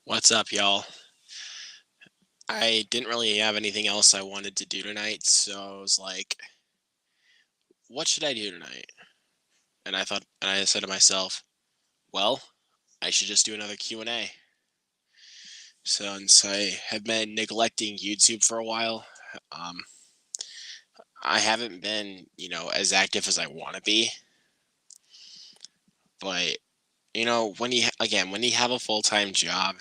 What's up, y'all? I didn't really have anything else I wanted to do tonight, so I was like, what should I do tonight? And I said to myself, well, I should just do another Q&A. Since I have been neglecting YouTube for a while, um, I haven't been, as active as I want to be. But, when you have a full-time job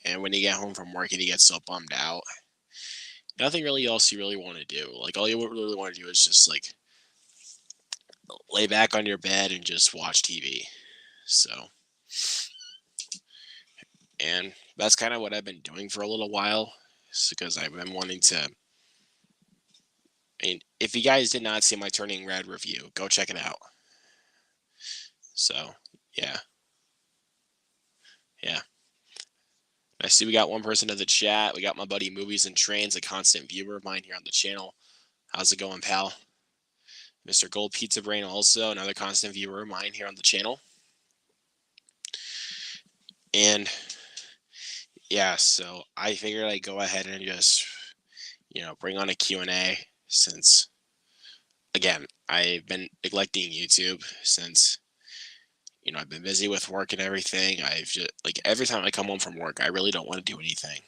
and when you get home from work and you get so bummed out, nothing really else you really want to do. Like, all you really want to do is just, like, lay back on your bed and just watch TV. So, and that's kind of what I've been doing for a little while, because I've been wanting to. I mean, if you guys did not see my Turning Red review, go check it out. So, yeah, yeah. I see we got one person in the chat. We got my buddy Movies and Trains, a constant viewer of mine here on the channel. How's it going, pal? Mr. Gold Pizza Brain, also another constant viewer of mine here on the channel. And yeah, so I figured I'd go ahead and just, bring on a Q&A since, again, I've been neglecting YouTube since, I've been busy with work and everything. I've just, like, every time I come home from work, I really don't want to do anything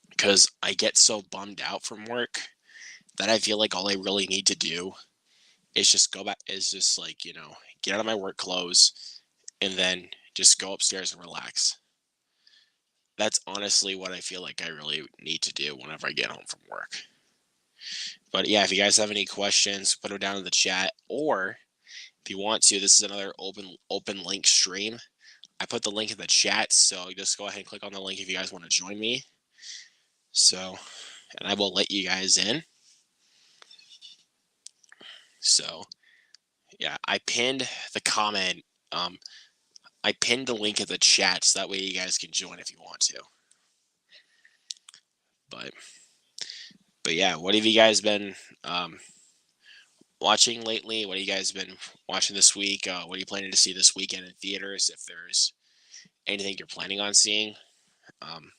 because I get so bummed out from work that I feel like all I really need to do is just go back, is just like, get out of my work clothes and then just go upstairs and relax. That's honestly what I feel like I really need to do whenever I get home from work. But yeah, if you guys have any questions, put them down in the chat. Or if you want to, this is another open link stream. I put the link in the chat, so just go ahead and click on the link if you guys want to join me. So, and I will let you guys in. So, yeah, I pinned the comment. I pinned the link in the chat so that way you guys can join if you want to. But yeah, what have you guys been watching lately? What have you guys been watching this week? What are you planning to see this weekend in theaters? If there's anything you're planning on seeing, um,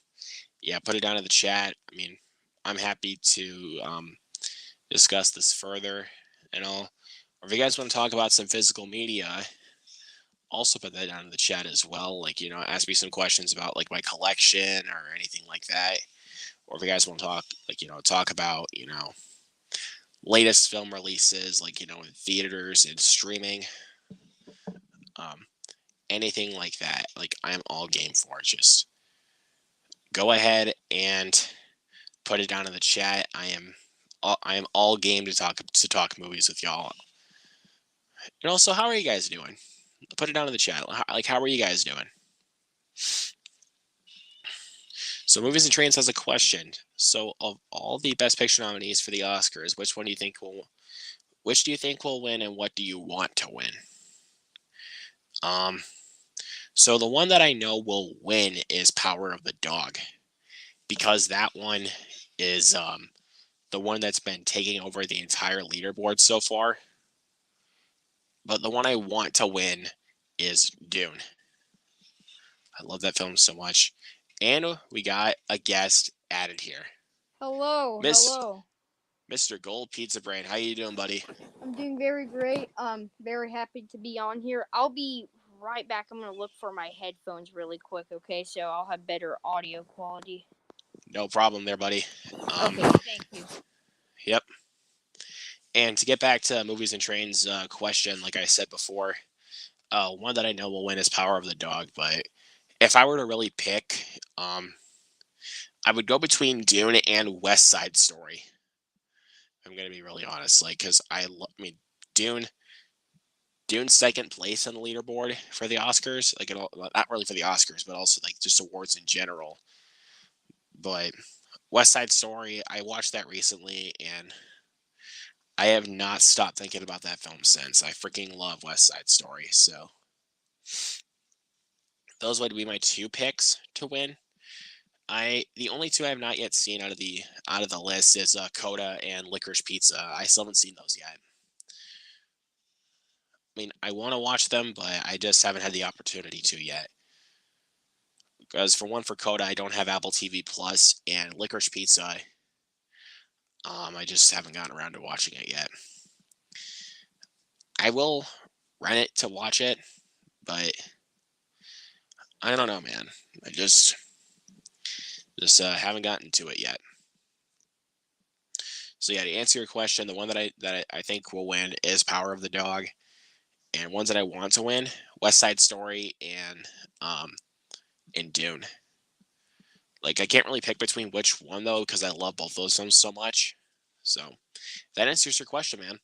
yeah, put it down in the chat. I mean, I'm happy to discuss this further and all. Or if you guys want to talk about some physical media, also put that down in the chat as well. Like, ask me some questions about like my collection or anything like that. Or if you guys want to talk, like, talk about, latest film releases, like, in theaters and streaming, um, anything like that. Like, I'm all game for it. Just go ahead and put it down in the chat. I am all game to talk movies with y'all. And also, how are you guys doing? Put it down in the chat. How are you guys doing? So, Movies and Trains has a question. So, of all the Best Picture nominees for the Oscars, which do you think will win, and what do you want to win? So the one that I know will win is Power of the Dog, because that one is the one that's been taking over the entire leaderboard so far. But the one I want to win is Dune. I love that film so much. And we got a guest added here. Hello, Miss hello. Mr. Gold Pizza Brain. How you doing, buddy? I'm doing very great. Very happy to be on here. I'll be right back. I'm gonna look for my headphones really quick, okay? So I'll have better audio quality. No problem there, buddy. Okay, thank you. Yep. And to get back to Movies and Trains question, like I said before, one that I know will win is Power of the Dog. But if I were to really pick, I would go between Dune and West Side Story. I'm gonna be really honest, like, because I mean, Dune, Dune's second place on the leaderboard for the Oscars, like, not really for the Oscars, but also like just awards in general. But West Side Story, I watched that recently, and I have not stopped thinking about that film since. I freaking love West Side Story. So those would be my two picks to win. The only two I have not yet seen out of the list is Coda and Licorice Pizza. I still haven't seen those yet. I mean, I want to watch them, but I just haven't had the opportunity to yet. Because for Coda, I don't have Apple TV Plus, and Licorice Pizza. I just haven't gotten around to watching it yet. I will rent it to watch it, but I don't know, man. I just haven't gotten to it yet. So yeah, to answer your question, the one that I think will win is Power of the Dog, and ones that I want to win: West Side Story um and Dune. Like I can't really pick between which one though because I love both those films so much. So that answers your question, man.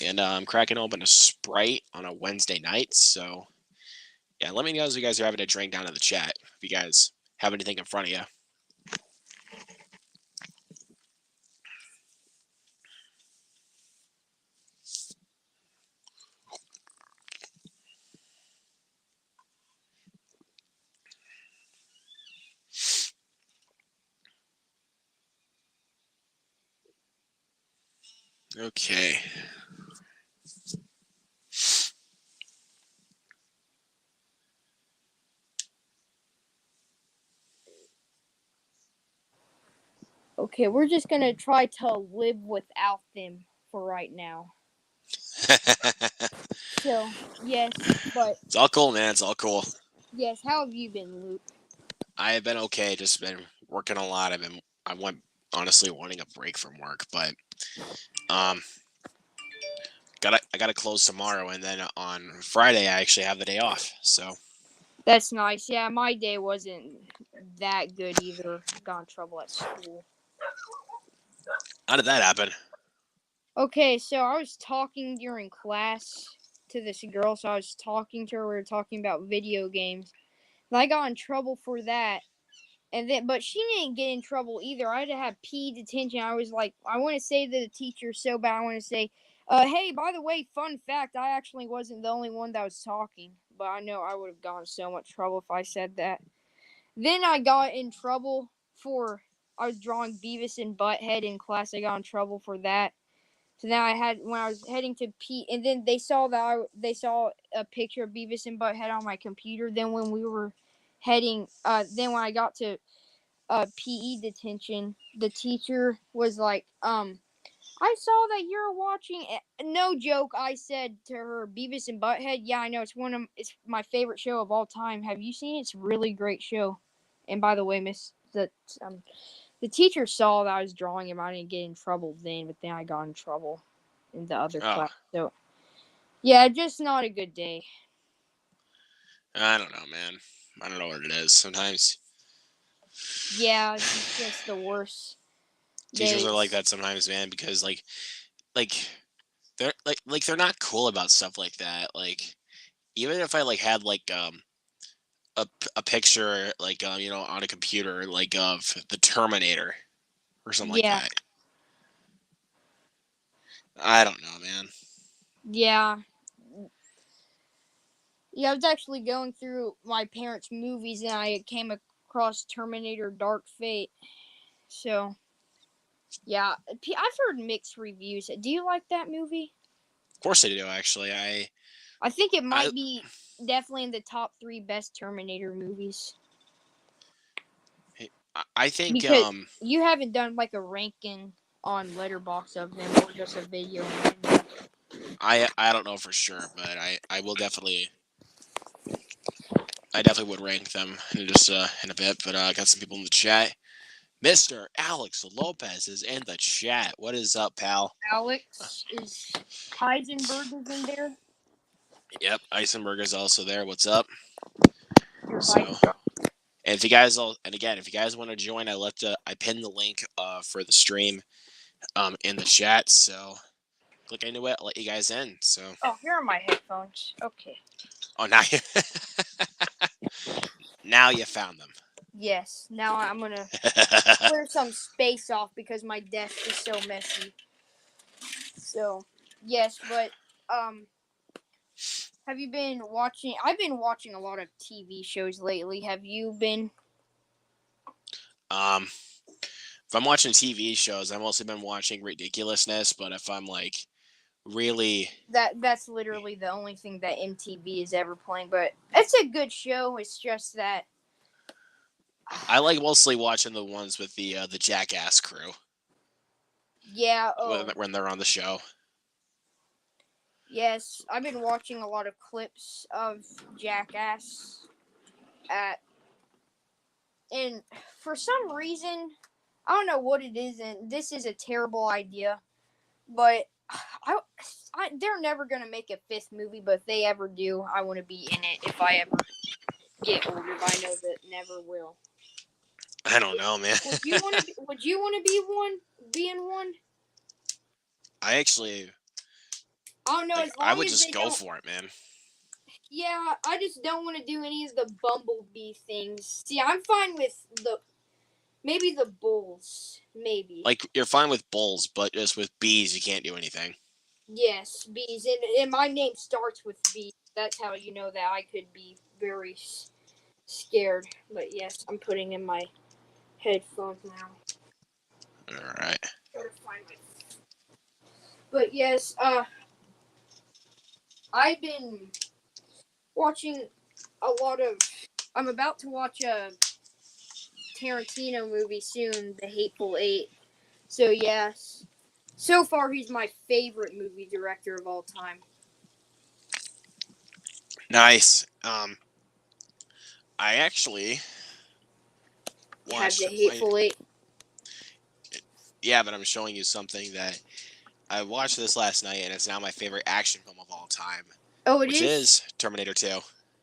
And I'm cracking open a Sprite on a Wednesday night. So yeah, let me know as you guys are having a drink down in the chat. If you guys have anything in front of you. Okay. Okay, we're just gonna try to live without them for right now. So yes, but It's all cool, man. It's all cool. yes, how have you been, Luke? I have been okay. Just been working a lot. I went honestly wanting a break from work, but um, I gotta close tomorrow, and then on Friday I actually have the day off. So That's nice. Yeah, my day wasn't that good either. Got in trouble at school. how did that happen? Okay, so I was talking during class to this girl. So I was talking to her. We were talking about video games. And I got in trouble for that. And then, but she didn't get in trouble either. I had to have PE detention. I was like, I want to say to the teacher so bad. I want to say, hey, by the way, fun fact, I actually wasn't the only one that was talking. But I know I would have gotten in so much trouble if I said that. Then I got in trouble for I was drawing Beavis and Butthead in class. I got in trouble for that. So now I had when I was heading to P, and then they saw a picture of Beavis and Butthead on my computer. Then when we were heading, then when I got to PE detention, the teacher was like, I saw that you're watching. No joke, I said to her, Beavis and Butthead. Yeah, I know it's my favorite show of all time. Have you seen it? It's a really great show. And by the way, the teacher saw that I was drawing him. I didn't get in trouble then, but then I got in trouble in the other Oh, class. So yeah, just not a good day. I don't know, man. I don't know what it is. Sometimes Yeah, it's just the worst teachers are like days. that sometimes, man, because like they're they're not cool about stuff like that. Like even if I like had like a picture like on a computer like of the Terminator or something like Yeah, that. I don't know, man. yeah. Yeah, I was actually going through my parents' movies and I came across Terminator Dark Fate. So, yeah, I've heard mixed reviews. Do you like that movie? Of course I do. Actually, I think it I might be definitely in the top 3 best Terminator movies. I think Because you haven't done like a ranking on Letterbox of them or just a video. I don't know for sure, but I will definitely I definitely would rank them in just in a bit. But I got some people in the chat. Mr. Alex Lopez is in the chat. What is up, pal? Alex is Heisenberg is in there. Yep, Eisenberg is also there. What's up? Your So, Heisenberg. and if you guys all, and again, if you guys want to join, I pinned the link for the stream in the chat. So click into it. I'll let you guys in. So, Oh, here are my headphones. Okay. oh now you now you found them. Yes. Now I'm gonna clear some space off because my desk is so messy. So, yes, but um, have you been watching? I've been watching a lot of TV shows lately. Have you been? um, if I'm watching TV shows, I've mostly been watching ridiculousness. But if I'm like really. That's literally the only thing that MTV is ever playing. But it's a good show. It's just that. I like mostly watching the ones with the Jackass crew Yeah. when they're on the show. Yes. I've been watching a lot of clips of Jackass at, and for some reason, I don't know what it is, and this is a terrible idea, but they're never gonna make a fifth movie. But if they ever do, I want to be in it. If I ever get older, but I know that never will. I don't know, man. Would you want to? Would you want to be one? Be in one? I actually I don't know. like. As I long would as just they go don't. for it, man. Yeah, I just don't want to do any of the bumblebee things. See, I'm fine with maybe the bulls. Maybe. Like you're fine with bulls, but just with bees, you can't do anything. Yes, bees. And my name starts with B. That's how you know that I could be very scared. But yes, I'm putting in my headphones now. All right. Gotta find my. But yes, I've been watching a lot of. I'm about to watch a Tarantino movie soon, The Hateful Eight. So yes, so far he's my favorite movie director of all time. Nice. I actually Have The watched. Hateful Eight. Yeah, but I'm showing you something that I watched this last night, and it's now my favorite action film of all time, Oh, it which is. is Terminator 2.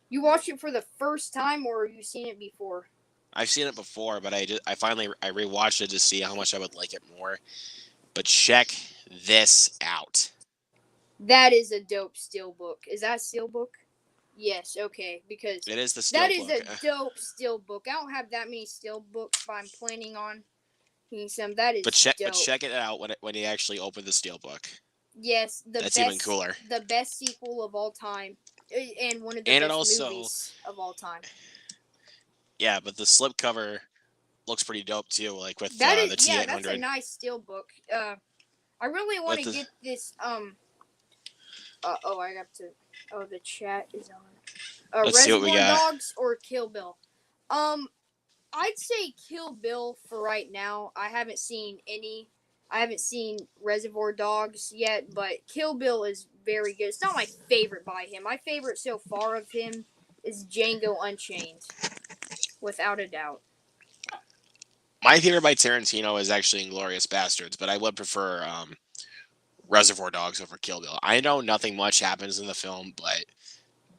You watched it for the first time, or have you seen it before? I've seen it before, but I finally rewatched it to see how much I would like it more. But check this out. That is a dope steelbook. Is that steelbook? Yes. Okay, because It is the that is steelbook. a dope steelbook. I don't have that many steelbooks, but I'm planning on getting some. That is But dope. check it out when you actually open the steelbook. Yes, That's even cooler. the best sequel of all time, and one of the And it best also, movies of all time. yeah, but the slipcover looks pretty dope too, like with That is, the yeah, that's a T800. nice steelbook. I really want With to the get this. I got to. Oh, the chat is on. Let's see what we Reservoir got. Dogs or Kill Bill. I'd say Kill Bill for right now. I haven't seen any. I haven't seen Reservoir Dogs yet, but Kill Bill is very good. It's not my favorite by him. My favorite so far of him is Django Unchained, without a doubt. My favorite by Tarantino is actually Inglourious Bastards, but I would prefer Reservoir Dogs over Kill Bill. I know nothing much happens in the film, but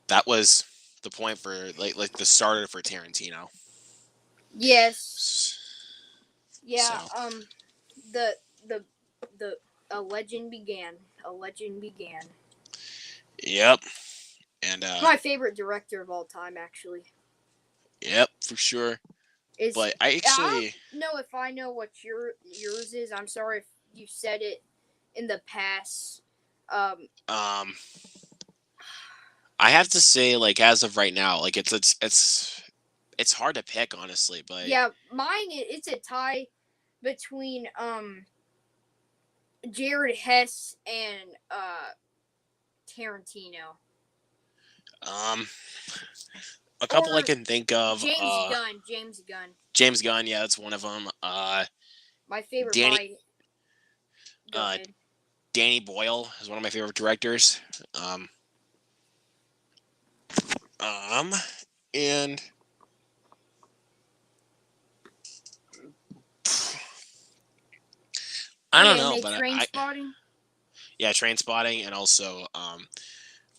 that was the point for like the starter for Tarantino. Yes. Yeah. So The the the a legend began. A legend began. yep, and My favorite director of all time, actually. yep for sure. Is But I I actually don't know if I know what yours is. I'm sorry if you said it in the past. um I have to say, like, as of right now, like it's hard to pick honestly, but Yeah, mine it's a tie between Jared Hess and Tarantino. um a couple I Or can think of. James Gunn. James Gunn. James Gunn, yeah, that's one of them. My favorite Danny by. Go uh ahead. Danny Boyle is one of my favorite directors. Um and I don't Yeah, and know, they but train spotting. yeah, Train Spotting, and also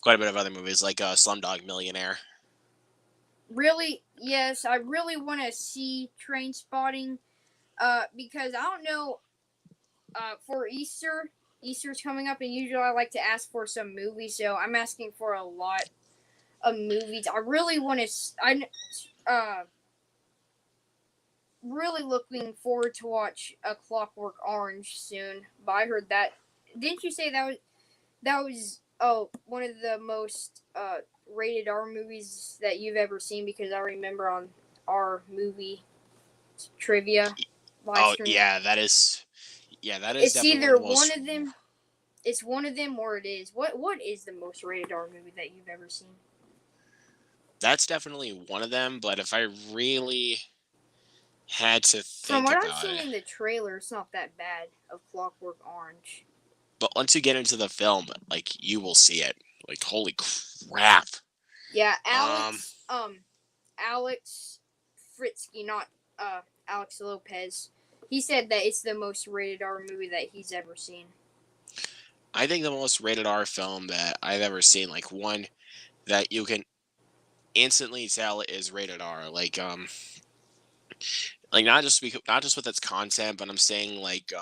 quite a bit of other movies like Slumdog Millionaire. Really, yes, I really want to see train spotting. Because I don't know. For Easter, Easter's coming up, and usually I like to ask for some movies. So I'm asking for a lot of movies. I really want to. Really looking forward to watch A Clockwork Orange soon. But I heard that. Didn't you say that was one of the most rated R movies that you've ever seen? Because I remember on our movie trivia live Oh stream. yeah, that is It's definitely one either of the one most. of them. It's one of them, or it is. What is the most rated R movie that you've ever seen? That's definitely one of them, but if I really had to From think what I've about seen it, in the trailer, it's not that bad. Of Clockwork Orange. but once you get into the film, like you will see it. Like holy crap. Yeah, Um Alex Fritsky, not Alex Lopez. He said that it's the most rated R movie that he's ever seen. I think the most rated R film that I've ever seen, like one that you can instantly tell is rated R. Like not just with its content, but I'm saying like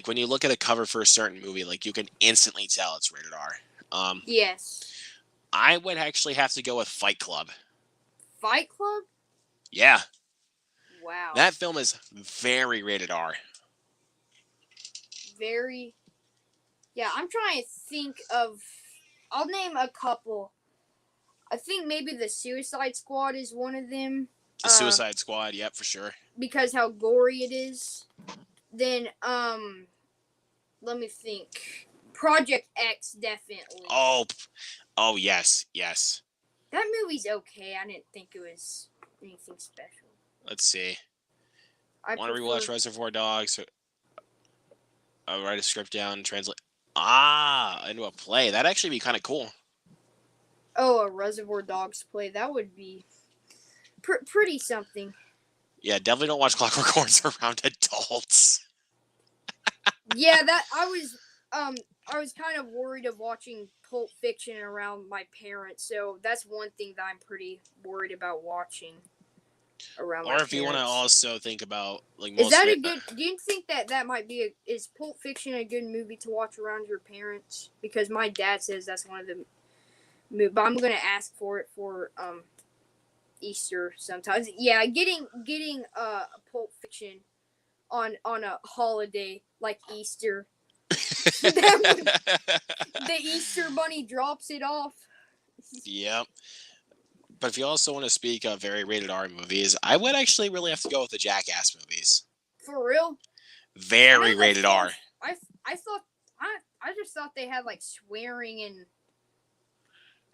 when you look at a cover for a certain movie, like you can instantly tell it's rated R. Um, Yes. I would actually have to go with Fight Club. Fight Club? Yeah, Wow. that film is very rated R. Very. Yeah, I'm trying to think of. I'll name a couple. I think maybe the Suicide Squad is one of them. The Suicide Squad, yep, for sure. Because how gory it is. Then, let me think. Project X, definitely. Oh yes, yes. That movie's okay. I didn't think it was anything special. Let's see. I Want to prefer. rewatch Reservoir Dogs? I'll write a script down, translate. Into a play. That'd actually be kind of cool. Oh, a Reservoir Dogs play. That would be pretty something. Yeah, definitely don't watch Clockwork Orange around adults. Yeah, that I was kind of worried of watching Pulp Fiction around my parents, so that's one thing that I'm pretty worried about watching around Or my if you want to parents. also think about like Is most. that a good? Do you think that that might be is Pulp Fiction a good movie to watch around your parents? Because my dad says that's one of the. But I'm gonna ask for it for Easter sometimes. Yeah, getting Pulp Fiction on a holiday like Easter. The Easter Bunny drops it off. Yep. But if you also want to speak of very rated R movies, I would actually really have to go with the Jackass movies. For real? I Very know the rated R. first. I thought I just thought they had like swearing and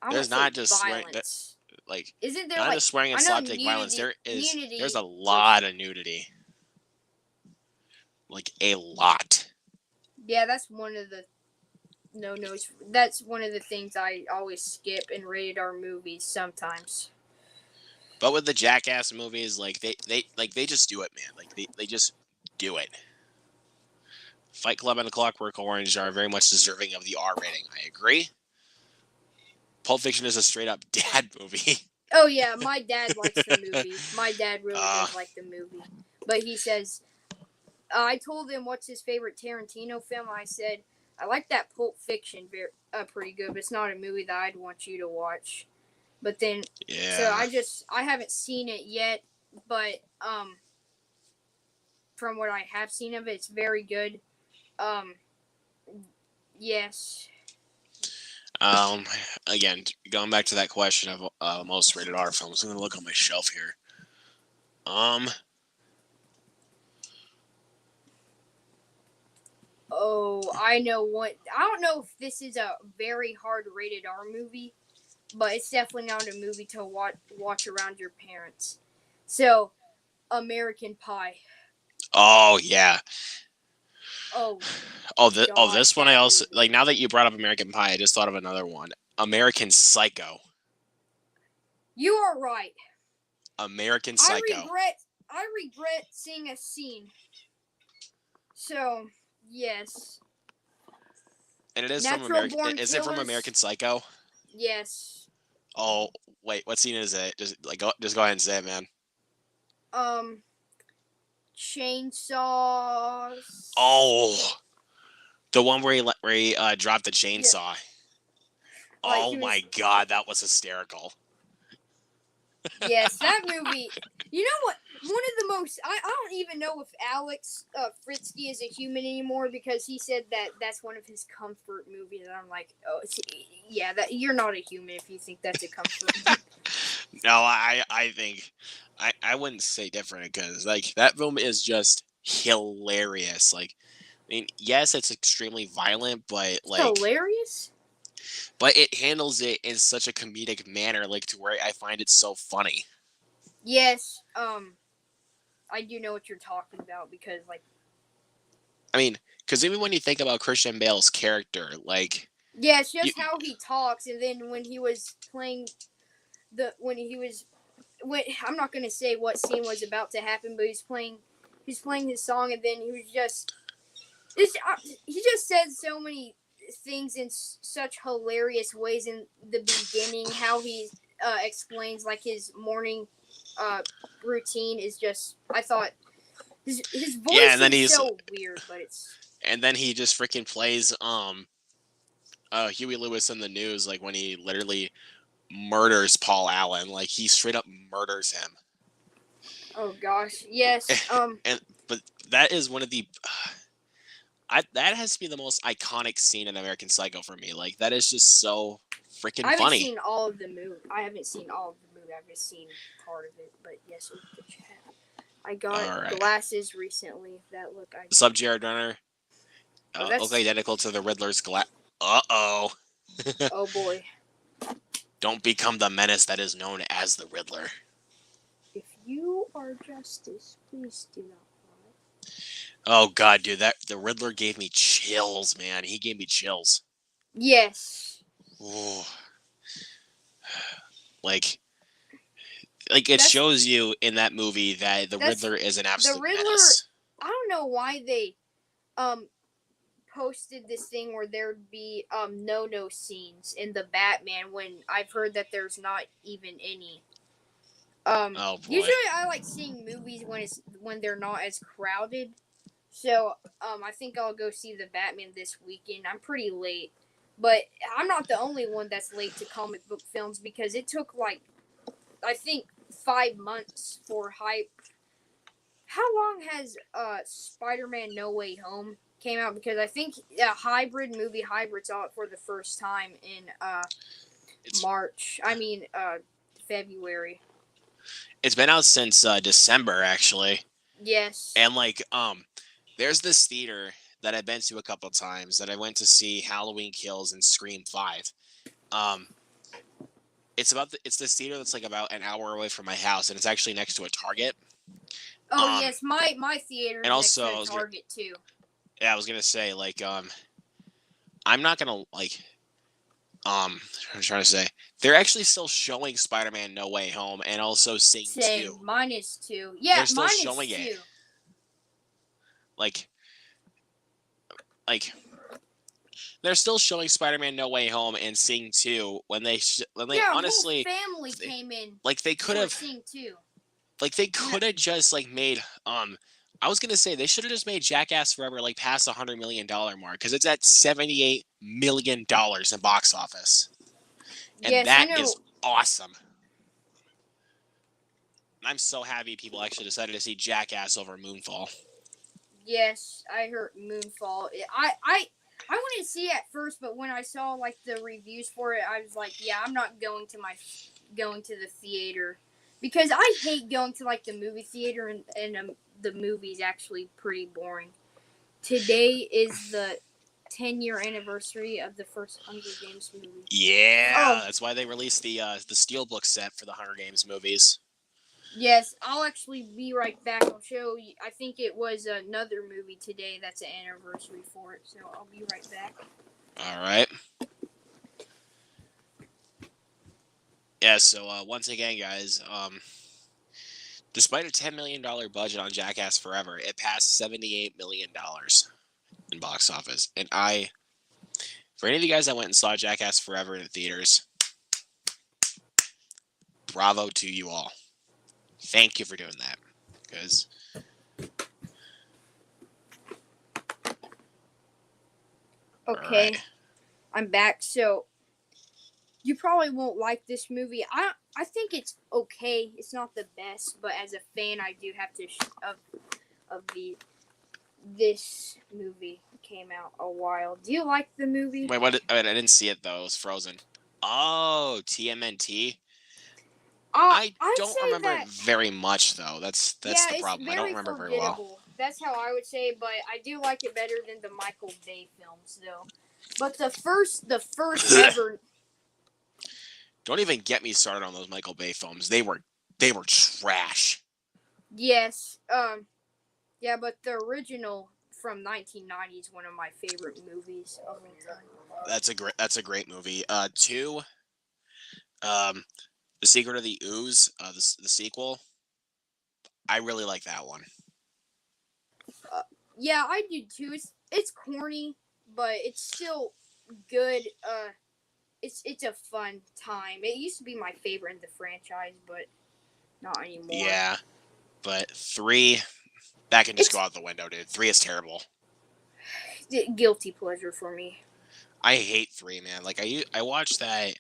I won't There's say not just swearing. violence. Like Isn't there not like just swearing and I know slapstick violence. There's nudity a lot of nudity. Like a lot. Yeah, that's one of the no-nos. That's one of the things I always skip in rated R movies sometimes. But with the Jackass movies, like they just do it, man. Like they just do it. Fight Club and The Clockwork Orange are very much deserving of the R rating. I agree. Pulp Fiction is a straight up dad movie. Oh yeah, my dad likes the movie. My dad really does like the movie. But he says I told him what's his favorite Tarantino film. I said I like that Pulp Fiction pretty good, but it's not a movie that I'd want you to watch. But then Yeah. so I haven't seen it yet, but from what I have seen of it, it's very good. Yes. Again, going back to that question of most rated R films, I'm gonna look on my shelf here. Oh, I know what. I don't know if this is a very hard rated R movie, but it's definitely not a movie to watch around your parents. So, American Pie. Oh yeah. Oh, This one I also movie. like. Now that you brought up American Pie, I just thought of another one. American Psycho. You are right. American Psycho. I regret seeing a scene. So, yes. And it is Natural from American. Born Is it from Killers? American Psycho? Yes. Oh wait, what scene is it? Just go ahead and say it, man. Chainsaws. Oh, the one where he dropped the chainsaw. Yeah. Oh my god, that was hysterical. Yes, that movie. You know what? One of the most. I don't even know if Alex Fritsky is a human anymore because he said that that's one of his comfort movies. And I'm like, oh, yeah, that you're not a human if you think that's a comfort movie. No, I think I wouldn't say different because like that film is just hilarious. Like mean, yes, it's extremely violent, It's hilarious. but it handles it in such a comedic manner, like to where I find it so funny. Yes, I do know what you're talking about because like I mean, because even when you think about Christian Bale's character, yeah, it's you, just how he talks, and then when he was playing when he was when I'm not gonna say what scene was about to happen, but he's playing his song, and then he was just he just said so many things in such hilarious ways in the beginning. How he explains like his morning uh, routine is just I thought his yeah, voice is so weird, but it's and then he just freaking plays Huey Lewis in the News, like when he literally murders Paul Allen, like he straight up murders him. oh gosh, yes. And but that is one of the that has to be the most iconic scene in American Psycho for me. Like that is just so freaking I haven't funny. seen all of the movie. I haven't seen all of the movie. I've just seen part of it. But yes, the chat. I got All right, glasses recently that look. sub Jared Runner Oh, look that's. identical to the Riddler's glass. Uh-oh. Oh boy. Don't become the menace that is known as the Riddler. If you are justice, please do not lie. Oh god, dude, that the Riddler gave me chills, man. He gave me chills. Yes. Ooh. Like it That's shows you in that movie that the that's Riddler is an the absolute Riddler. menace. I don't know why they um posted this thing where there'd be no scenes in the Batman when I've heard that there's not even any. Oh boy. Usually I like seeing movies when they're not as crowded. So, I think I'll go see the Batman this weekend. I'm pretty late, but I'm not the only one that's late to comic book films because it took like I think 5 months for hype. How long has Spider-Man No Way Home came out? Because I think hybrid saw it for the first time in It's March. I mean February. it's been out since December actually. Yes. And there's this theater that I've been to a couple times that I went to see Halloween Kills and Scream 5. Um it's this theater that's like about an hour away from my house, and it's actually next to a Target. Oh Um yes, my theater and is next also to a Target too. I was gonna say I'm not gonna I'm trying to say they're actually still showing Spider-Man No Way Home and also Sing 2. Same. Mine is too. Yeah, They're still mine is showing it. too. Like like they're still showing Spider-Man No Way Home and Sing 2 when they Yeah, honestly whole family came in like they could for have Sing too. they could have just like made I was gonna say they should have just made Jackass Forever like past $100 million mark because it's at $78 million in box office, and Yes, I that is know. awesome. I'm so happy people actually decided to see Jackass over Moonfall. Yes, I heard Moonfall. I wanted to see it at first, but when I saw like the reviews for it, I was like, yeah, I'm not going to the theater because I hate going to like the movie theater and the movie's actually pretty boring. Today is the 10-year anniversary of the first Hunger Games movie. Yeah, Oh, that's why they released the Steelbook set for the Hunger Games movies. yes, I'll actually be right back. I'll show you. I think it was another movie today that's an anniversary for it, so I'll be right back. All right. Yeah. So once again, guys, despite a $10 million budget on Jackass Forever, it passed $78 million in box office, and for any of you guys that went and saw Jackass Forever in the theaters, bravo to you all. Thank you for doing that. Because Okay, right. I'm back. So you probably won't like this movie. I think it's okay. It's not the best, but as a fan, I do have to of the this movie came out a while. Do you like the movie? Wait, what? I didn't see it though. It was frozen. Oh, TMNT. I I'd don't say remember it that very much though. That's yeah, the it's problem. I don't very remember very well. forgettable. that's how I would say it, but I do like it better than the Michael Bay films, though. But the first ever. Don't even get me started on those Michael Bay films. They were trash. Yes, yeah, but the original from 1990 is one of my favorite movies of all time. That's a great movie. Two, um, The Secret of the Ooze, the sequel. I really like that one. Yeah, I do too. It's corny, but it's still good. It's a fun time. It used to be my favorite in the franchise, but not anymore. Yeah, but three, that can just It's go out the window, dude. Three is terrible. guilty pleasure for me. I hate three, man. Like I watched that.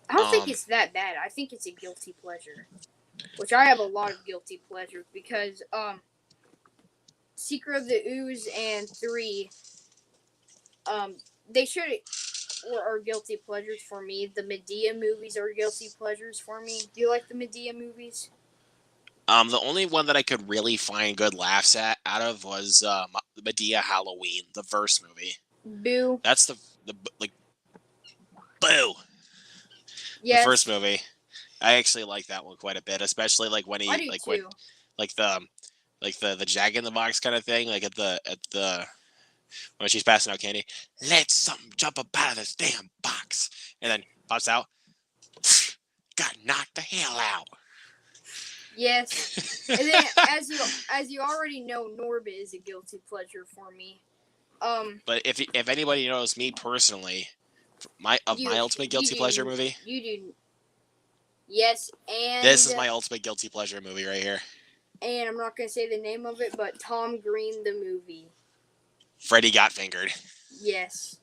I don't think it's that bad. I think it's a guilty pleasure, which I have a lot of guilty pleasures because Secret of the Ooze and 3, they should are guilty pleasures for me. The Medea movies are guilty pleasures for me. Do you like the Medea movies? The only one that I could really find good laughs out of was the Medea Halloween, the verse movie. Boo. That's the like boo. The first Yes, movie. I actually like that one quite a bit, especially like when I he do like when too. like the Jack in the Box kind of thing, like at the when she's passing out candy. Let something jump up out of this damn box, and then pops out. Got knocked the hell out. Yes, and then as you already know, Norbit is a guilty pleasure for me. But if anybody knows me personally, my ultimate you guilty pleasure do movie, you do yes, this is my ultimate guilty pleasure movie right here. and I'm not gonna say the name of it, but Tom Green the movie. Freddy Got Fingered. Yes.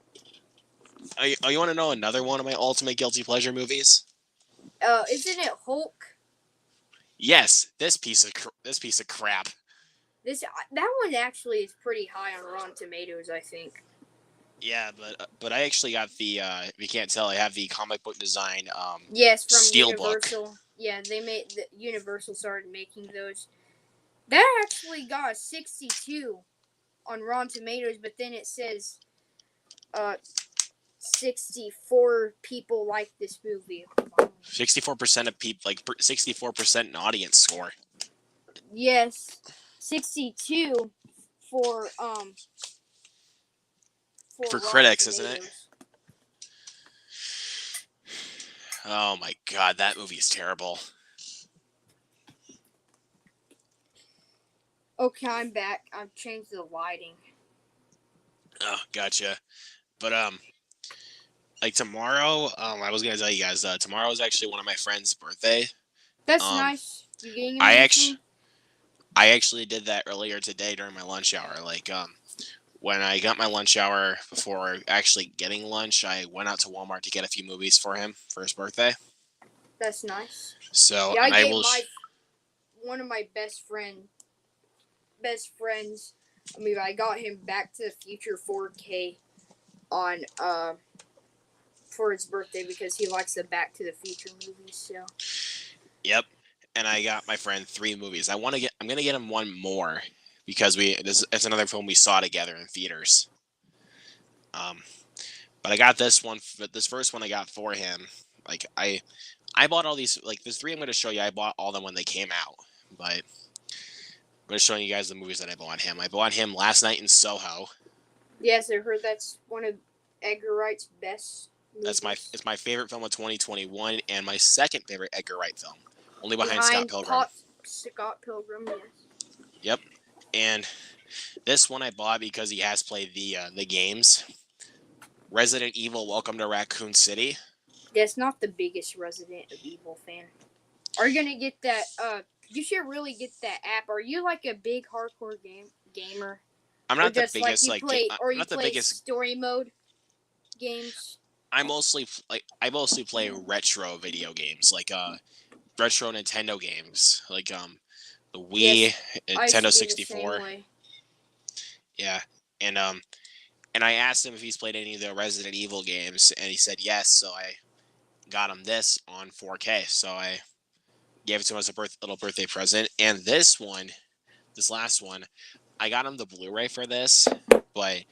You want to know another one of my ultimate guilty pleasure movies? Isn't it Hulk? Yes, this piece of crap. That one actually is pretty high on Rotten Tomatoes, I think. Yeah, but I actually got the if you can't tell, I have the comic book design Yes, from steelbook. Universal. Yeah, Universal started making those. That actually got a 62 on Rotten Tomatoes, but then it says 64 people like this movie. 64% of people, like 64% audience score. Yes, 62 for For Rotten critics, isn't it? Tomatoes. Oh my god, that movie is terrible. Okay, I'm back. I've changed the lighting. Oh, gotcha. But like tomorrow, I was gonna tell you guys, tomorrow is actually one of my friend's birthday. That's Um, nice. You getting him I anything? I actually did that earlier today during my lunch hour. Like when I got my lunch hour before actually getting lunch, I went out to Walmart to get a few movies for him for his birthday. That's nice. So, Yeah, I and I gave will. one of my best friends. I mean, I got him Back to the Future 4K on for his birthday because he likes the Back to the Future movies. So Yep. And I got my friend 3 movies. I'm gonna get him one more because it's another film we saw together in theaters. Um, but I got this one. This first one I got for him. Like I bought all these. Like there's 3 I'm gonna show you. I bought all them when they came out. But I'm gonna show you guys the movies that I bought him. I bought him Last Night in Soho. yes, I heard that's one of Edgar Wright's best movies. It's my favorite film of 2021 and my second favorite Edgar Wright film, only behind Scott Behind Pilgrim. Scott Pilgrim, yes. Yep. And this one I bought because he has played the games. Resident Evil: Welcome to Raccoon City. That's not the biggest Resident Evil fan. Are you gonna get that? You should really get that app. Are you like a big hardcore gamer? I'm Or not the just like biggest you like play, I'm or you not the play biggest. story mode games? I mostly play retro video games like retro Nintendo games like the Wii, Yes, I used to Nintendo be the same 64. way. Yeah. And I asked him if he's played any of the Resident Evil games, and he said yes. So I got him this on 4K. So I gave it to him as a little birthday present. And this last one, I got him the Blu-ray for this, but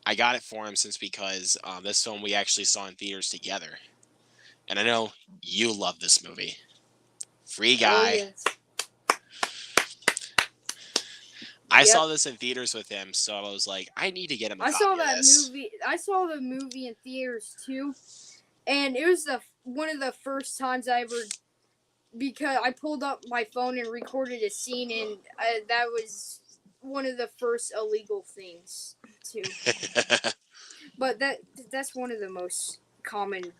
I got it for him since because this film we actually saw in theaters together, and I know you love this movie. Free Oh Guy. yes. I Yep. saw this in theaters with him, so I was like, I need to get him a I saw copy of that this. movie. I saw the movie in theaters too, and it was one of the first times I ever, because I pulled up my phone and recorded a scene, and that was one of the first illegal things too. But that's one of the most common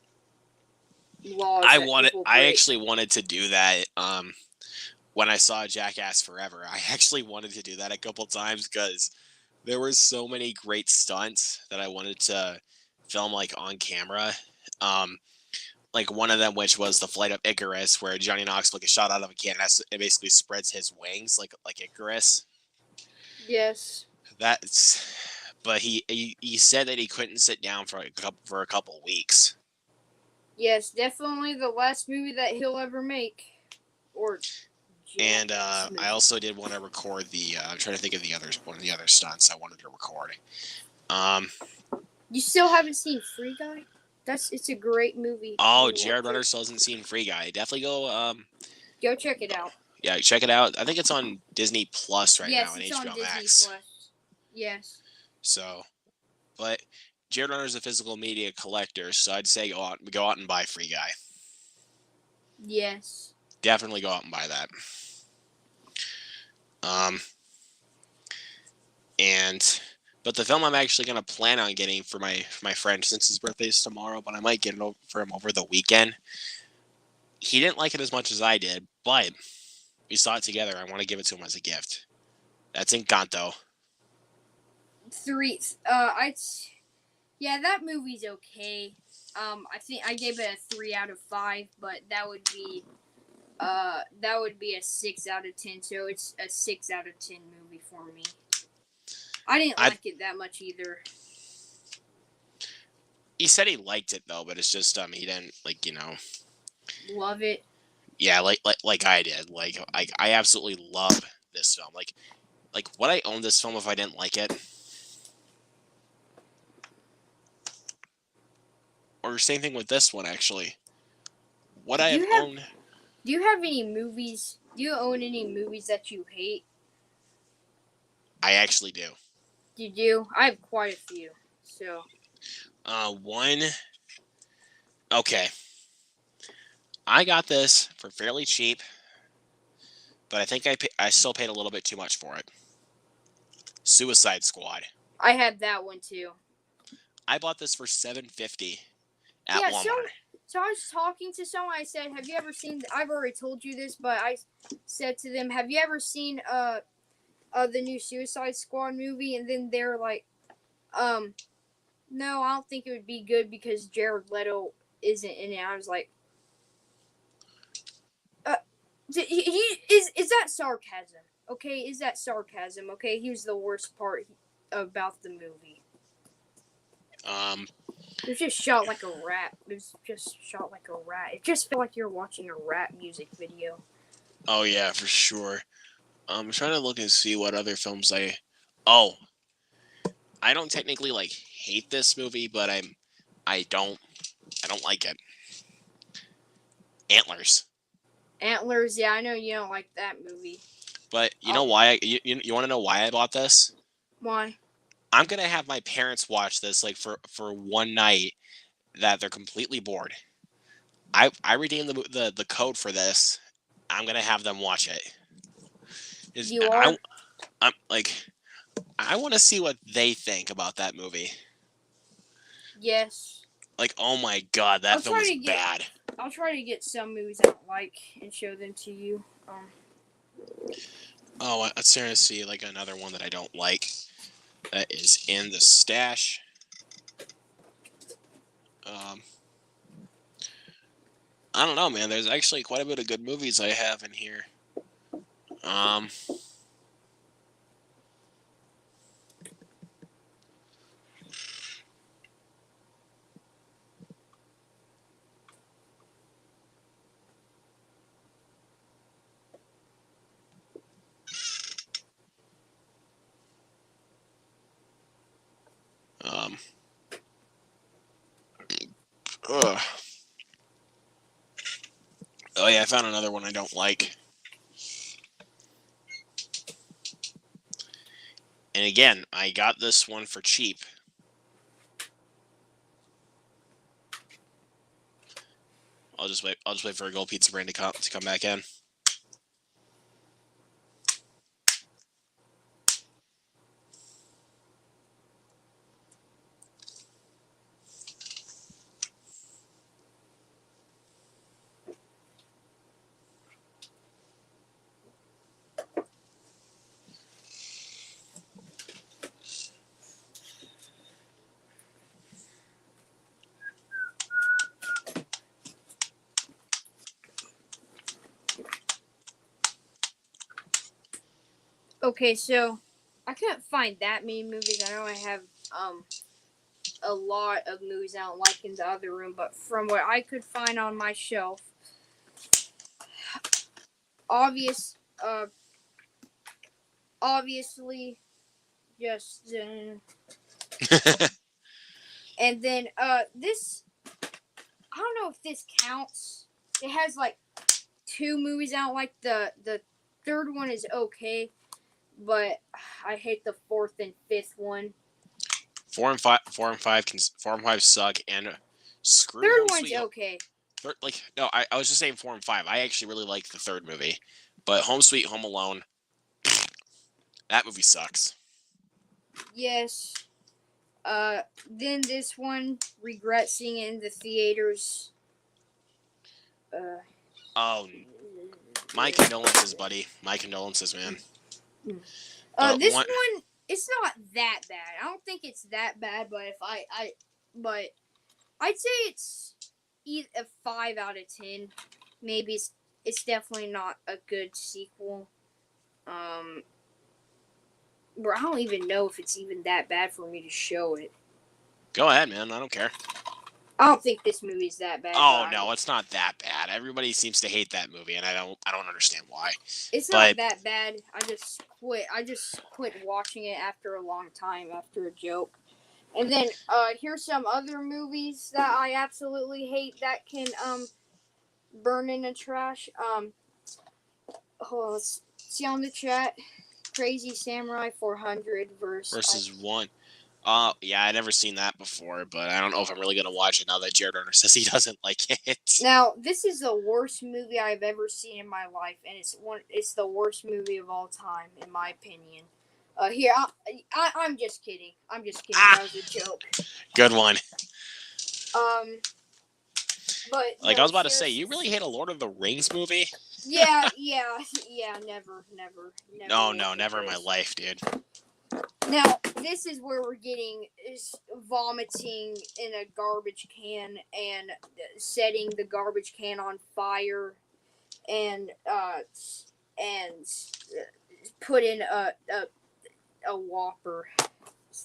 laws that people I break. actually wanted to do that. When I saw Jackass Forever, I actually wanted to do that a couple times because there were so many great stunts that I wanted to film like on camera. Um, like one of them, which was the flight of Icarus, where Johnny Knoxville gets shot out of a cannon. It basically spreads his wings like Icarus. Yes. That's, but he said that he couldn't sit down for a couple weeks. Yes, definitely the last movie that he'll ever make. Or And Jackass movie. I also did want to record the. I'm trying to think of the others. One of the other stunts I wanted to record. You still haven't seen Free Guy? It's a great movie. Oh, Jared Rutter still hasn't seen Free Guy. Definitely go. Go check it out. Yeah, check it out. I think it's on Disney Plus right now Yes, and it's on HBO Disney Max. Plus. Yes. So, but Jared Runner's a physical media collector, so I'd say go out and buy Free Guy. Yes. Definitely go out and buy that. And but the film I'm actually gonna plan on getting for my friend, since his birthday is tomorrow, but I might get it for him over the weekend. He didn't like it as much as I did, but we saw it together. I want to give it to him as a gift. That's Encanto. Yeah, that movie's okay. I think I gave it a 3 out of 5, but that would be a 6 out of 10. So it's a 6 out of 10 movie for me. I didn't like it that much either. He said he liked it though, but it's just he didn't love it. Yeah, like I did. Like I absolutely love this film. Like would I own this film if I didn't like it? Or same thing with this one actually. Would I have owned? Do you have any movies? Do you own any movies that you hate? I actually do. You do? I have quite a few. So. One. Okay. I got this for fairly cheap, but I think I still paid a little bit too much for it. Suicide Squad. I have that one too. I bought this for $7.50 at Walmart. So I was talking to someone. I said, "Have you ever seen?" I've already told you this, but I said to them, "Have you ever seen the new Suicide Squad movie?" And then they're like, no, I don't think it would be good because Jared Leto isn't in it." I was like, is that sarcasm? Okay, is that sarcasm? Okay, he was the worst part about the movie. It was just shot like a rat. It was just shot like a rat. It just felt like you're watching a rap music video. Oh yeah, for sure. I'm trying to look and see what other films I. Oh, I don't technically hate this movie, but I don't like it. Antlers. Antlers, yeah, I know you don't like that movie. But you know why? You want to know why I bought this? Why? I'm gonna have my parents watch this for one night that they're completely bored. I redeemed the code for this. I'm gonna have them watch it. You are? I'm like I want to see what they think about that movie. Yes. Like, oh my god, that film is bad. I'll try to get some movies I don't like and show them to you. Oh, I'm starting to see another one that I don't like. That is in the stash. I don't know, man. There's actually quite a bit of good movies I have in here. Ugh. Oh yeah, I found another one I don't like. And again, I got this one for cheap. I'll just wait for a gold pizza brand to come back in. Okay, so I couldn't find that many movies. I know I have a lot of movies I don't like in the other room, but from what I could find on my shelf, obvious, uh, obviously, just and then this I don't know if this counts. It has like two movies I don't like. The third one is okay, but I hate the fourth and fifth one. 4 and 5 suck, and screw Third Home one's Sweet Home. okay. Like no, I was just saying 4 and 5. I actually really like the third movie, but Home Sweet Home Alone, that movie sucks. Yes. Then this one, regret seeing it in the theaters. Oh, my condolences, buddy. My condolences, man. This One, one, it's not that bad. I don't think it's that bad, but but I'd say it's a 5 out of 10. Maybe it's definitely not a good sequel. Bro, I don't even know if it's even that bad for me to show it. go ahead, man. I don't care. I don't think this movie's that bad. Oh no, it's not that bad. Everybody seems to hate that movie, and I don't understand why. It's not But that bad. I just quit. I just quit watching it after a long time, after a joke. And then here's some other movies that I absolutely hate that can burn in the trash. Hold on, let's see on the chat. Crazy Samurai 400 versus one. Yeah, I never seen that before, but I don't know if I'm really gonna watch it now that Jared Erner says he doesn't like it. Now, this is the worst movie I've ever seen in my life, and it's the worst movie of all time, in my opinion. Here, I'm just kidding. I'm just kidding. Ah, That was a joke. good one. But Like I no, was about to say, seriously. you really hate a Lord of the Rings movie? Yeah. Never. No, look no, at never in my this. life, dude. Now, this is where we're getting is vomiting in a garbage can and setting the garbage can on fire and put in a Whopper.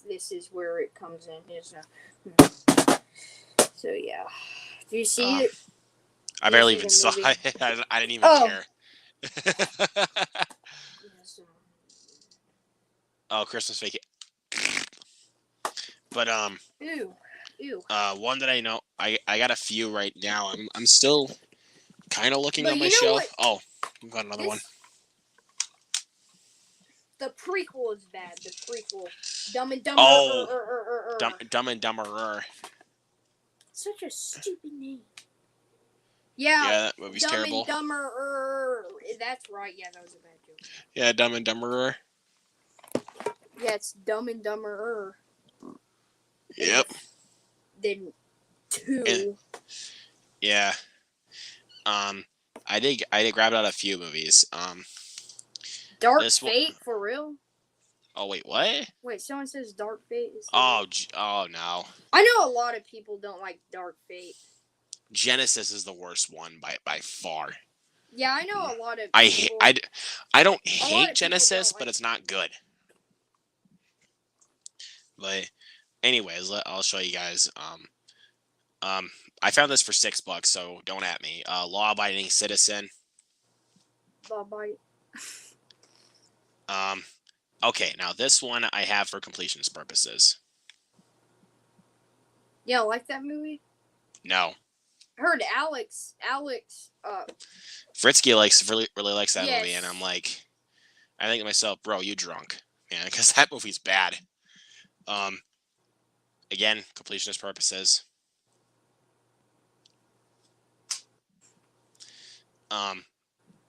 This is where it comes in. So yeah, do you see it? I Do you barely see even the saw movie? it. I didn't even Oh. care. Oh, Christmas vacation. But Ew. one that I know, I got a few right now. I'm still kind of looking But on my you know shelf. what? Oh, I've got another one. The prequel is bad. The prequel, Dumb and Dumber. Oh, Dumb and Dumberer. Such a stupid name. Yeah, Yeah, that movie's Dumb terrible. and Dumber. That's right. Yeah, that was a bad joke. Yeah, Dumb and Dumberer. Yeah, it's Dumb and Dumber. Yep. Then 2. And, yeah. I did grab out a few movies. Dark This one. Fate for real? Oh wait, what? Wait, someone says Dark Fate. Oh no. I know a lot of people don't like Dark Fate. Genesis is the worst one by far. Yeah, I know a lot of I people. I don't A lot hate of people Genesis, don't but like it's not good. But anyways, I'll show you guys. I found this for $6, so don't at me. Law Abiding Citizen. Bye. Okay, now this one I have for completionist purposes. You don't like that movie? No. I heard Alex, Fritzky really likes that movie, and I'm yes. like, I think to myself, bro, you drunk, man, because that movie's bad. Again, completionist purposes.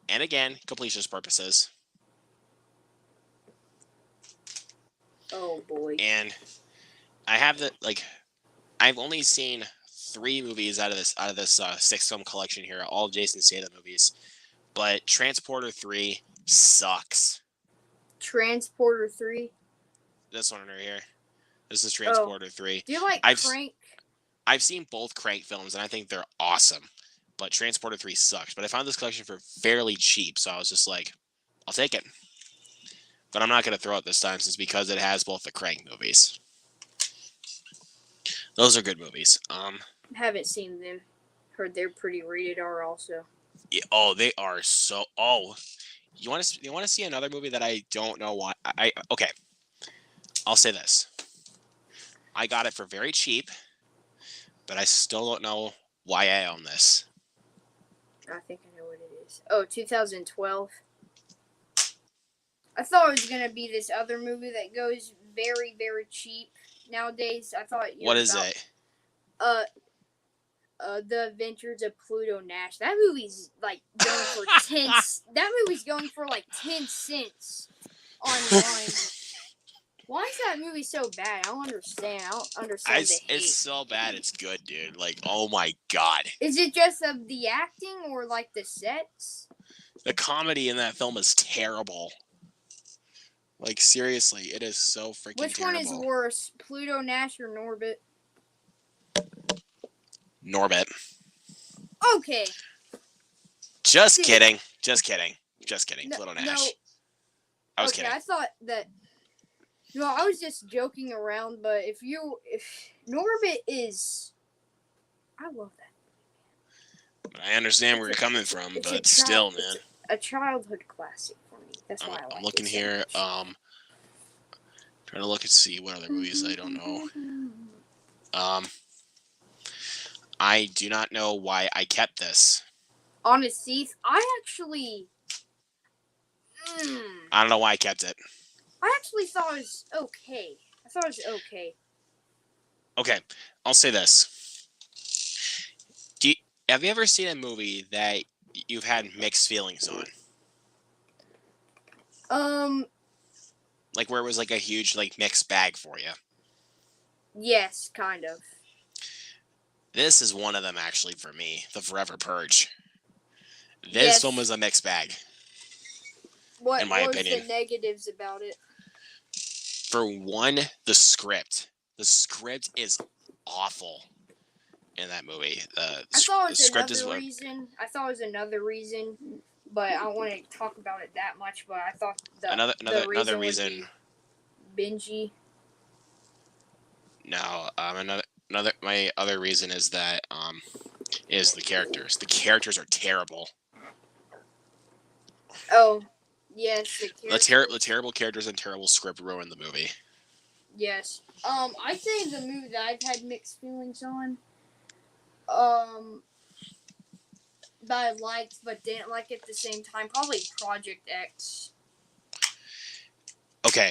And again, completionist purposes. Oh boy. And I have I've only seen 3 movies out of this 6-film collection here, all Jason Statham movies. But Transporter 3 sucks. Transporter 3? This one right here. This is Oh. Transporter 3. Do you like I've Crank? I've seen both Crank films, and I think they're awesome. But Transporter 3 sucks. But I found this collection for fairly cheap, so I was just like, I'll take it. But I'm not going to throw it this time, since because it has both the Crank movies. Those are good movies. Haven't seen them. Heard they're pretty rated R also. Yeah, oh, they are so. Oh, you want to see another movie that I don't know why? Okay. I'll say this. I got it for very cheap, but I still don't know why I own this. I think I know what it is. Oh, 2012. I thought it was gonna be this other movie that goes very, very cheap nowadays. I thought What is it? The Adventures of Pluto Nash. That movie's like going for 10. That movie's going for like 10 cents online. Why is that movie so bad? I don't understand. I don't understand the hate. It's so bad. It's good, dude. Like, oh my god. Is it just of the acting or like the sets? The comedy in that film is terrible. Like, seriously, it is so freaking Which terrible. one is worse, Pluto Nash or Norbit? Norbit. Okay. Just kidding. Just kidding. No, Pluto Nash. No. I was kidding. I thought that. No, I was just joking around. But if Norbit is, I love that. I understand where you're coming from, but still, man. It's a childhood classic for me. That's why I like I'm looking it here. So much. Trying to look and see what other movies I don't know. I do not know why I kept this. Honest Thief, I actually. I don't know why I kept it. I actually thought it was okay. Okay, I'll say this. Have you ever seen a movie that you've had mixed feelings on? Like where it was like a huge like mixed bag for you? Yes, kind of. This is one of them actually for me. The Forever Purge. This film was a mixed bag. In my opinion. What was the negatives about it? For one, the script. The script is awful in that movie. I thought it was another reason, but I don't want to talk about it that much. But I thought another reason. Benji. No, my other reason is that is the characters. The characters are terrible. Oh, yes, the terrible characters and terrible script ruin the movie. Yes. I'd say the movie that I've had mixed feelings on. That I liked but didn't like at the same time. Probably Project X. Okay.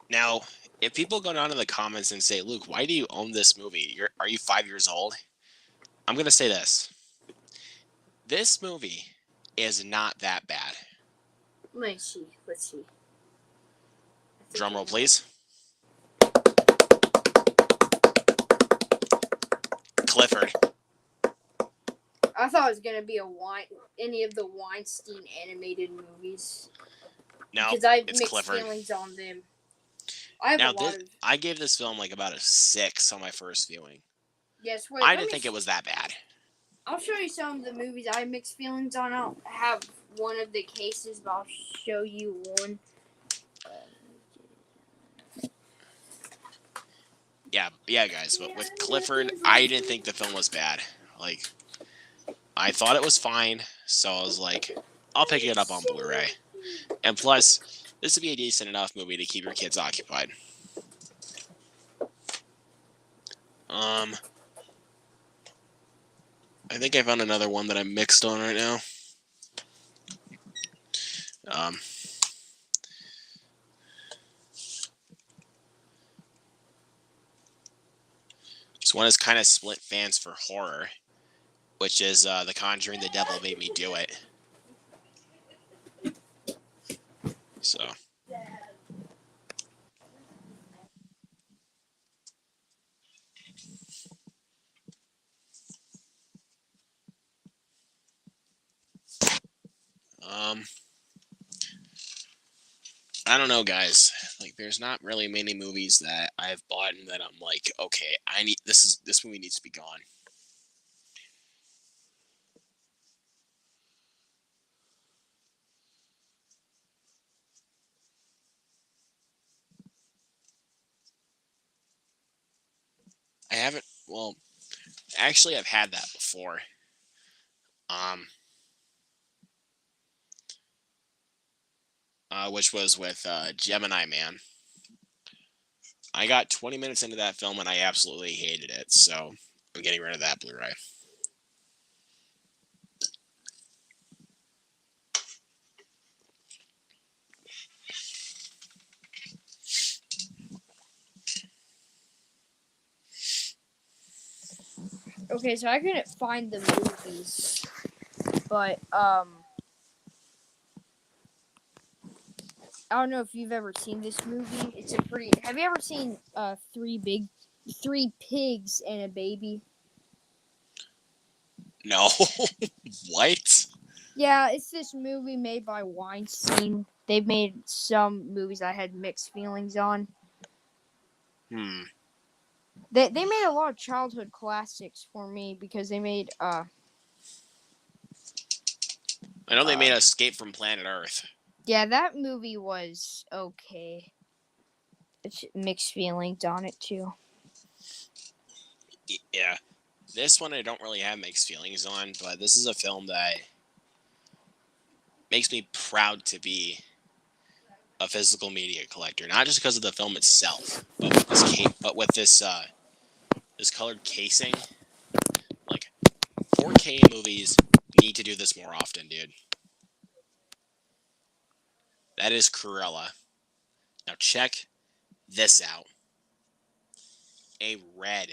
Now, if people go down in the comments and say, Luke, why do you own this movie? Are you 5 years old? I'm going to say this. This movie is not that bad. Let's see. Drum roll, please. Clifford. I thought it was going to be any of the Weinstein animated movies. No, because I have it's mixed Clifford. feelings on them. I gave this film like about a 6 on my first viewing. Yes, I didn't think it was that bad. I'll show you some of the movies I have mixed feelings on. I don't have one of the cases, but I'll show you one. Yeah, guys. But with Clifford, I didn't think the film was bad. Like, I thought it was fine, so I was like, I'll pick it up on Blu-ray. And plus, this would be a decent enough movie to keep your kids occupied. Um, I think I found another one that I'm mixed on right now. Um, this one is kind of split fans for horror, which is The Conjuring, The Devil Made Me Do It. So, um, I don't know, guys. Like, there's not really many movies that I've bought and that I'm like, okay, this movie needs to be gone. I haven't. Well, actually, I've had that before. Which was with Gemini Man. I got 20 minutes into that film and I absolutely hated it. So I'm getting rid of that Blu-ray. Okay, so I couldn't find the movies, but I don't know if you've ever seen this movie. It's a pretty. Have you ever seen Three Pigs and a Baby? No. What? Yeah, it's this movie made by Weinstein. They've made some movies I had mixed feelings on. They made a lot of childhood classics for me because they made I know they made Escape from Planet Earth. yeah, that movie was okay. It's mixed feelings on it too. Yeah. This one I don't really have mixed feelings on, but this is a film that makes me proud to be a physical media collector. Not just because of the film itself, but with this this colored casing. Like 4K movies need to do this more often, dude. That is Cruella. Now check this out. A red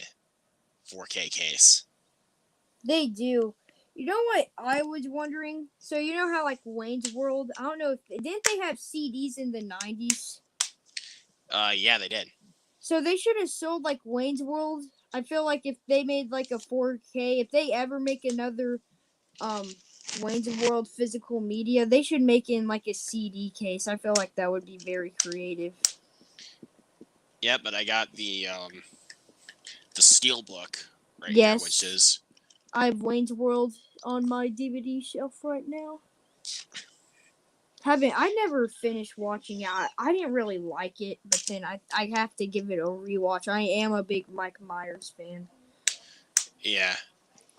4K case. They do. You know what I was wondering? So you know how like Wayne's World? I don't know if didn't they have CDs in the 90s? Yeah, they did. So they should have sold like Wayne's World. I feel like if they made like a 4K, if they ever make another Wayne's World physical media, they should make in like a CD case. I feel like that would be very creative. Yeah, but I got the Steelbook right here, which Yes. is I have Wayne's World on my DVD shelf right now. I never finished watching it. I didn't really like it, but then I have to give it a rewatch. I am a big Mike Myers fan. yeah.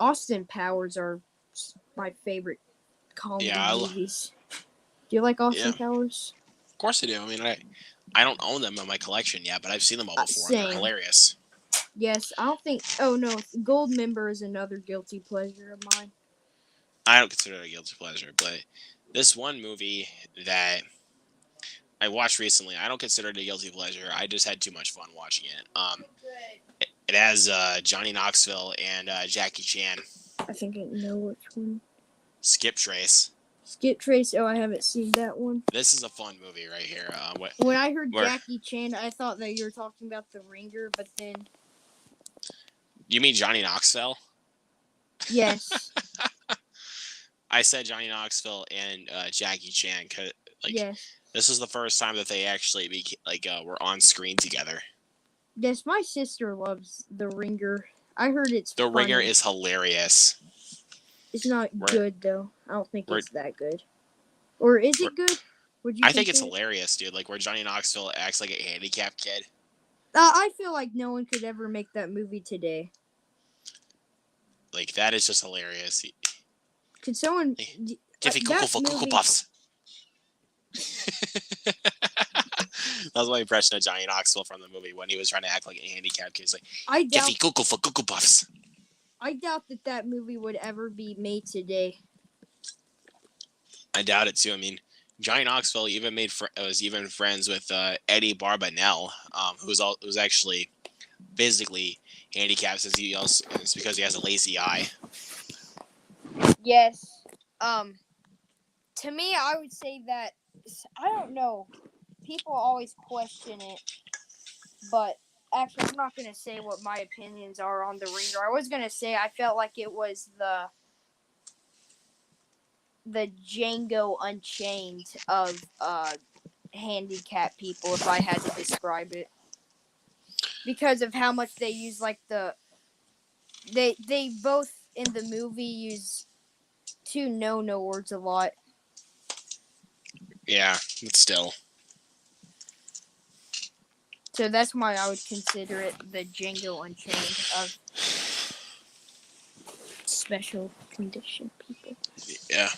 Austin Powers are my favorite comedy movies. Do you like Austin Yeah. Powers? Of course I do. I mean, I don't own them in my collection yet, but I've seen them all before, and they're Same. hilarious. Yes, I don't think. Oh no, Goldmember is another guilty pleasure of mine. I don't consider it a guilty pleasure, but this one movie that I watched recently, I don't consider it a guilty pleasure. I just had too much fun watching it. It has Johnny Knoxville and Jackie Chan. I think I know which one. Skip Trace. Skip Trace. Oh, I haven't seen that one. This is a fun movie right here. When I heard Jackie Chan, I thought that you were talking about The Ringer, but then. You mean Johnny Knoxville? Yes. I said Johnny Knoxville and Jackie Chan. Yes. This is the first time that they actually were on screen together. Yes, my sister loves The Ringer. I heard it's The funny. Ringer is hilarious. It's not good though. I don't think it's that good. Or is it good? I think it's hilarious, dude. Like where Johnny Knoxville acts like a handicapped kid. I feel like no one could ever make that movie today. Like that is just hilarious. Could someone give me Cocoa Puffs? was my impression of Johnny Knoxville from the movie when he was trying to act like a handicapped kid. He's like, I doubt Geffy Cuckoo for Cuckoo Puffs. I doubt that movie would ever be made today. I doubt it too. I mean, Johnny Knoxville even was even friends with Eddie Barbanel, who's actually physically handicapped since it's because he has a lazy eye. Yes. To me, I would say that I don't know. People always question it, but actually, I'm not gonna say what my opinions are on the Ringer. I was gonna say I felt like it was the Django Unchained of handicapped people, if I had to describe it, because of how much they use like they both in the movie use two no words a lot. Yeah, but still. So that's why I would consider it the Django Unchained of special condition people. Yeah.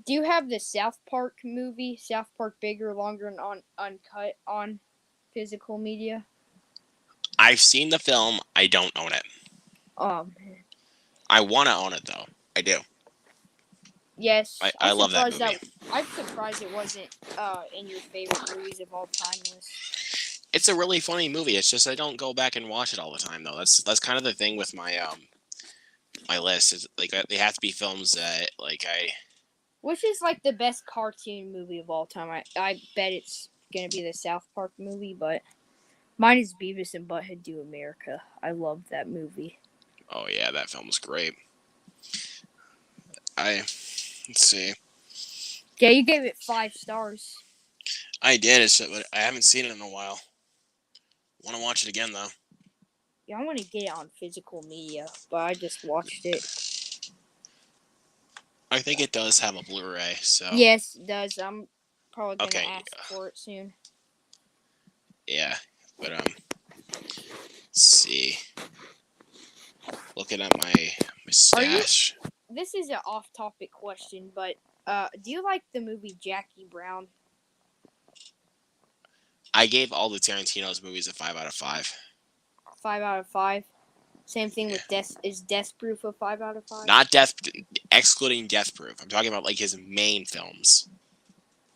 Do you have the South Park movie, South Park Bigger, Longer, and Uncut on physical media? I've seen the film. I don't own it. Man. I want to own it though. I do. Yes, I love that movie. I'm surprised it wasn't in your favorite movies of all time list. It's a really funny movie. It's just I don't go back and watch it all the time though. That's kind of the thing with my my list. Is like they have to be films that like I. Which is like the best cartoon movie of all time? I bet it's gonna be the South Park movie, but mine is Beavis and Butthead Do America. I love that movie. Oh yeah, that film was great. Let's see. Yeah, you gave it 5 stars. I did, but I haven't seen it in a while. Want to watch it again though. Yeah, I want to get it on physical media, but I just watched it. I think it does have a Blu-ray, so. Yes, it does. I'm probably gonna Okay. ask for it soon. Yeah, but let's see. Looking at my stash. This is an off-topic question, but do you like the movie Jackie Brown? I gave all the Tarantino's movies a 5 out of 5. 5 out of 5. Same thing with Death. Is Death Proof a 5 out of 5? Not excluding Death Proof. I'm talking about like his main films.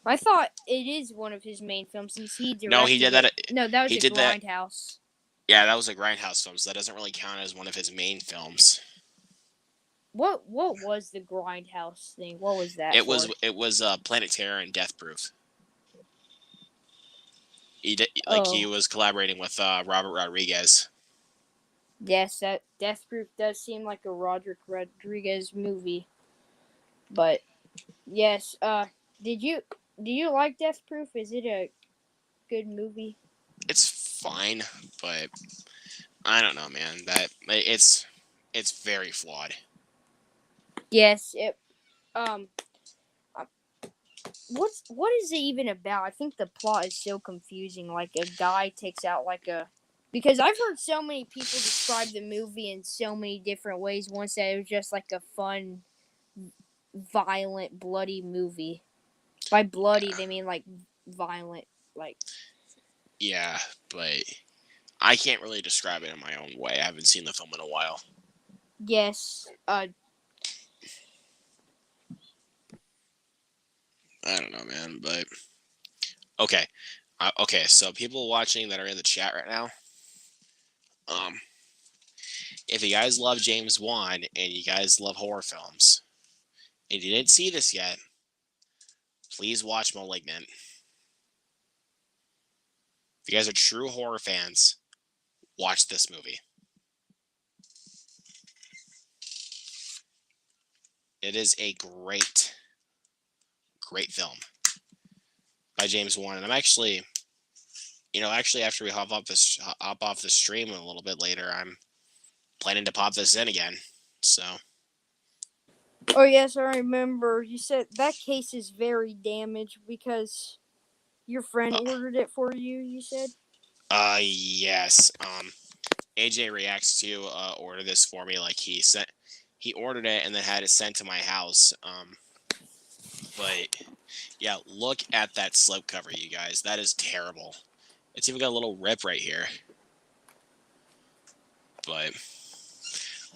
I thought it is one of his main films since he directed. No, he did that. No, that was a Grindhouse. Yeah, that was a Grindhouse film, so that doesn't really count as one of his main films. What was the Grindhouse thing? What was that? It was Planet Terror and Death Proof. He was collaborating with Robert Rodriguez. Yes, that Death Proof does seem like a Roderick Rodriguez movie. But yes, do you like Death Proof? Is it a good movie? It's fine, but I don't know, man. It's very flawed. Yes, what is it even about? I think the plot is so confusing. Like a guy takes out because I've heard so many people describe the movie in so many different ways. One said it was just like a fun, violent, bloody movie. By bloody, they mean like violent, like. Yeah, but I can't really describe it in my own way. I haven't seen the film in a while. Yes. I don't know, man, but okay. Okay, so people watching that are in the chat right now, if you guys love James Wan and you guys love horror films, and you didn't see this yet, please watch *Malignant*. If you guys are true horror fans, watch this movie. It is a great film by James Wan, and I'm actually after we hop off the stream a little bit later, I'm planning to pop this in again. So. Oh yes, I remember. You said that case is very damaged because your friend ordered it for you. You said. Yes. AJ Reacts to order this for me. Like he ordered it and then had it sent to my house. But Yeah, look at that slipcover, you guys. That is terrible. It's even got a little rip right here. But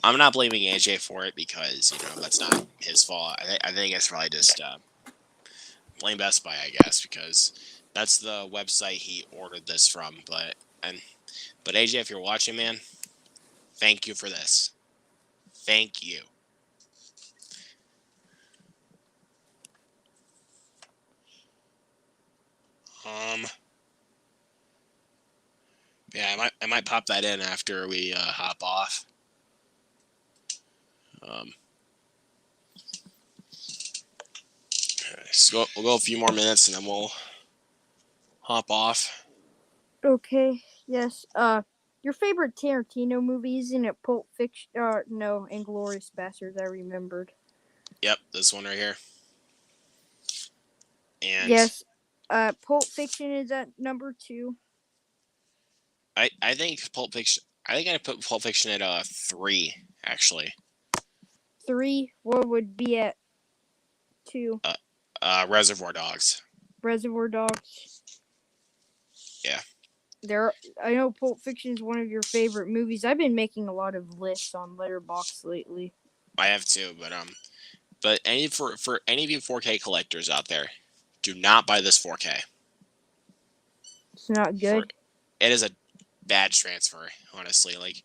I'm not blaming AJ for it because, that's not his fault. I think it's probably just blame Best Buy, I guess, because that's the website he ordered this from. But AJ, if you're watching, man, thank you for this. Thank you. Um, yeah, I might pop that in after we hop off. Um, so we'll go a few more minutes and then we'll hop off. Okay. Yes. Your favorite Tarantino movie isn't it Pulp Fiction? No, Inglourious Basterds. I remembered. Yep, this one right here. And Yes. Pulp Fiction is at number 2. I think Pulp Fiction. I think I put Pulp Fiction at 3 actually. 3. What would be at 2? Reservoir Dogs. Reservoir Dogs. Yeah, I know Pulp Fiction is one of your favorite movies. I've been making a lot of lists on Letterboxd lately. I have too. But for any of you 4K collectors out there, do not buy this 4K. It's not For good. it is a bad transfer, honestly. Like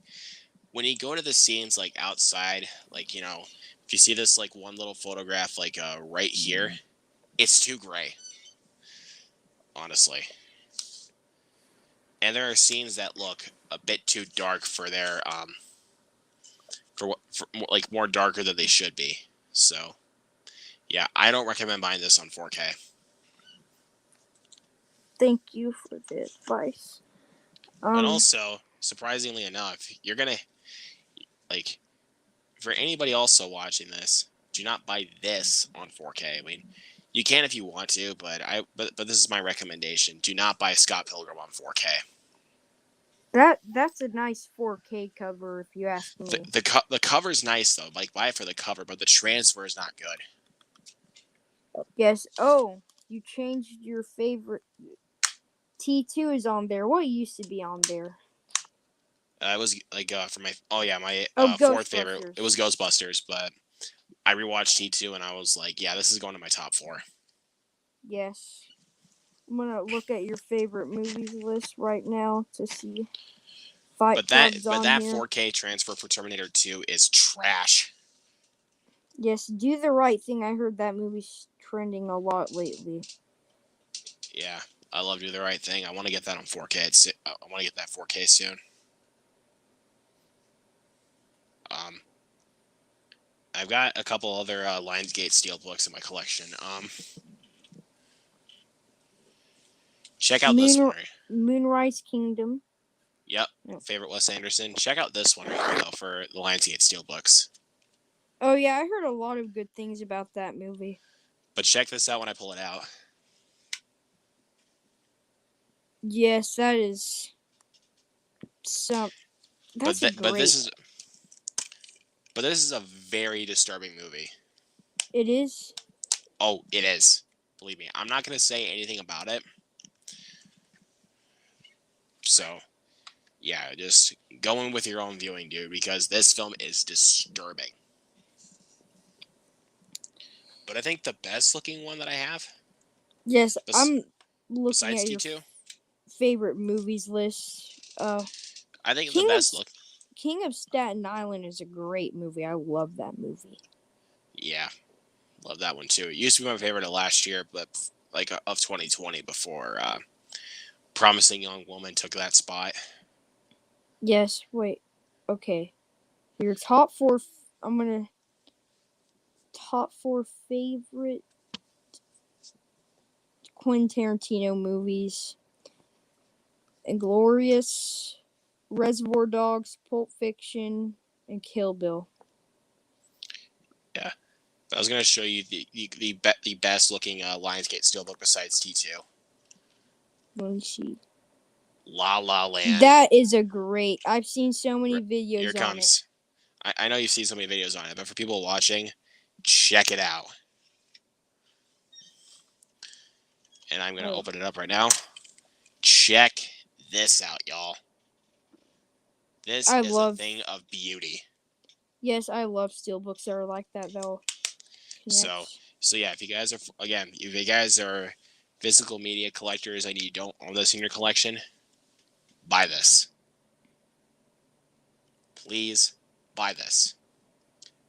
when you go to the scenes like outside, like if you see this like one little photograph like right here, it's too gray, honestly. And there are scenes that look a bit too dark for their for like more darker than they should be. So yeah, I don't recommend buying this on 4K. Thank you for the advice. And also, surprisingly enough, you're gonna like for anybody also watching this, do not buy this on 4K. I mean, you can if you want to, but this is my recommendation. Do not buy Scott Pilgrim on 4K. That's a nice 4K cover, if you ask The me. the cover's nice though. Like buy it for the cover, but the transfer is not good. Yes. Oh, you changed your favorite. T2 is on there. What used to be on there? It was like for my my Oh, fourth favorite. It Ghostbusters. was Ghostbusters, but I rewatched T2 and I was like, yeah, this is going to my top 4. Yes. I'm gonna look at your favorite movies list right now to see Fight Club's But on that here. 4K transfer for Terminator 2 is trash. Yes, Do the Right Thing. I heard that movie's trending a lot lately. Yeah, I love Do the Right Thing. I want to get that on 4K. I want to get that 4K soon. Um, I've got a couple other Lionsgate Steelbooks in my collection. Check out this one. Right? Moonrise Kingdom. Yep, No. favorite Wes Anderson. Check out this one right here though for the Lionsgate Steelbooks. Oh yeah, I heard a lot of good things about that movie. But check this out when I pull it out. Yes, that is some. But That's a but great. this is a very disturbing movie. It is. Oh, it is. Believe me, I'm not gonna say anything about it. So yeah, just go in with your own viewing, dude, because this film is disturbing. But I think the best looking one that I have, Yes, bes- I'm looking besides at your T2, favorite movies list. I think the King of best look. King of Staten Island is a great movie. I love that movie. Yeah, love that one too. It used to be my favorite of last year, but like of 2020 before Promising Young Woman took that spot. Yes. Wait. Okay. Your top 4. I'm gonna top 4 favorite Quentin Tarantino movies: Inglorious, Reservoir Dogs, Pulp Fiction, and Kill Bill. Yeah, I was gonna show you the best looking Lionsgate steelbook besides T2. Let me see. La La Land. That is a great. I've seen so many Here videos it on it. comes. I know you've seen so many videos on it, but for people watching, check it out. and I'm going to Oh, open it up right now. Check this out, y'all. This I is a love. thing of beauty. Yes, I love steelbooks that are like that. They'll So, connect. so yeah, if you guys are again, if you guys are physical media collectors and you don't own this in your collection, buy this. Please buy this.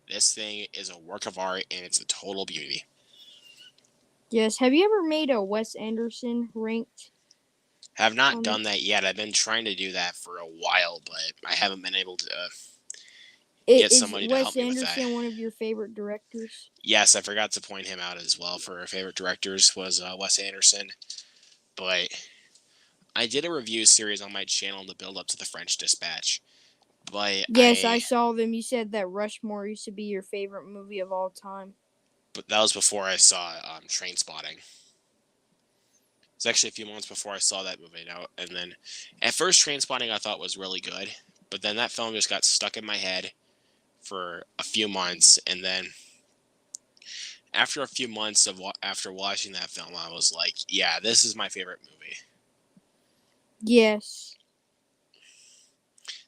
This thing is a work of art and it's a total beauty. Yes. Have you ever made a Wes Anderson ranked Have not on? done that yet. I've been trying to do that for a while, but I haven't been able to It get is somebody to help Wes me with that. Anderson one of your favorite directors? Yes, I forgot to point him out as well. For our favorite directors was Wes Anderson, but I did a review series on my channel to build up to the French Dispatch. Yes, I saw them. You said that Rushmore used to be your favorite movie of all time. but that was before I saw Train Spotting. It's actually a few months before I saw that movie now, and then at first Train Spotting I thought was really good, but then that film just got stuck in my head for a few months, and then after a few months of after watching that film, I was like, yeah, this is my favorite movie. Yes.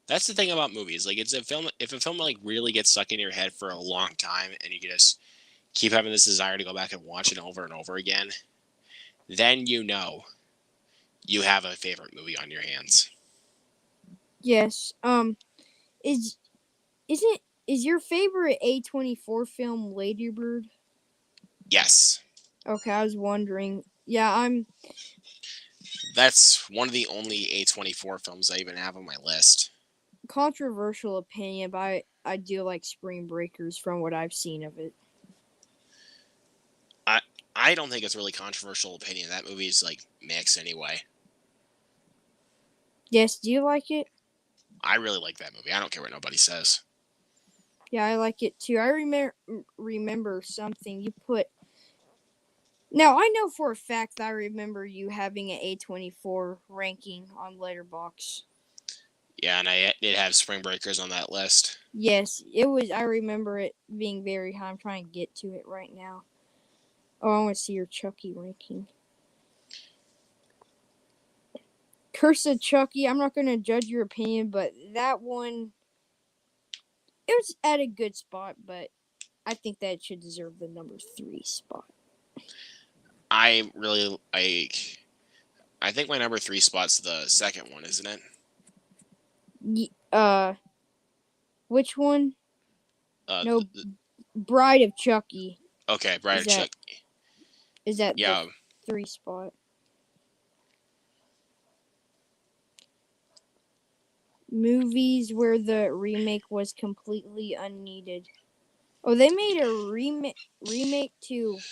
That's the thing about movies. Like, it's a film. If a film like really gets stuck in your head for a long time, and you just keep having this desire to go back and watch it over and over again, then you know you have a favorite movie on your hands. Yes. Is isn't is your favorite A24 film Lady Bird? Yes, Okay, I was wondering. Yeah, I'm that's one of the only A24 films I even have on my list. controversial opinion, but I do like Spring Breakers from what I've seen of it. I I don't think it's really controversial opinion. That movie's like mixed anyway. Yes, do you like it? I really like that movie. I don't care what nobody says. Yeah, I like it too. I remember something you put. Now I know for a fact that I remember you having an A24 ranking on Letterbox. Yeah, and I did have Spring Breakers on that list. Yes, it was. I remember it being very high. I'm trying to get to it right now. Oh, I want to see your Chucky ranking. Curse of Chucky. I'm not going to judge your opinion, but that one, it was at a good spot, but I think that it should deserve the number 3 spot. I really like. I think my number 3 spot's the second one, isn't it? Which one? Uh, No, Bride of Chucky okay, Bride is of that Chuck. is at the Yeah, 3 spot. Movies where the remake was completely unneeded. Oh, they made a remake to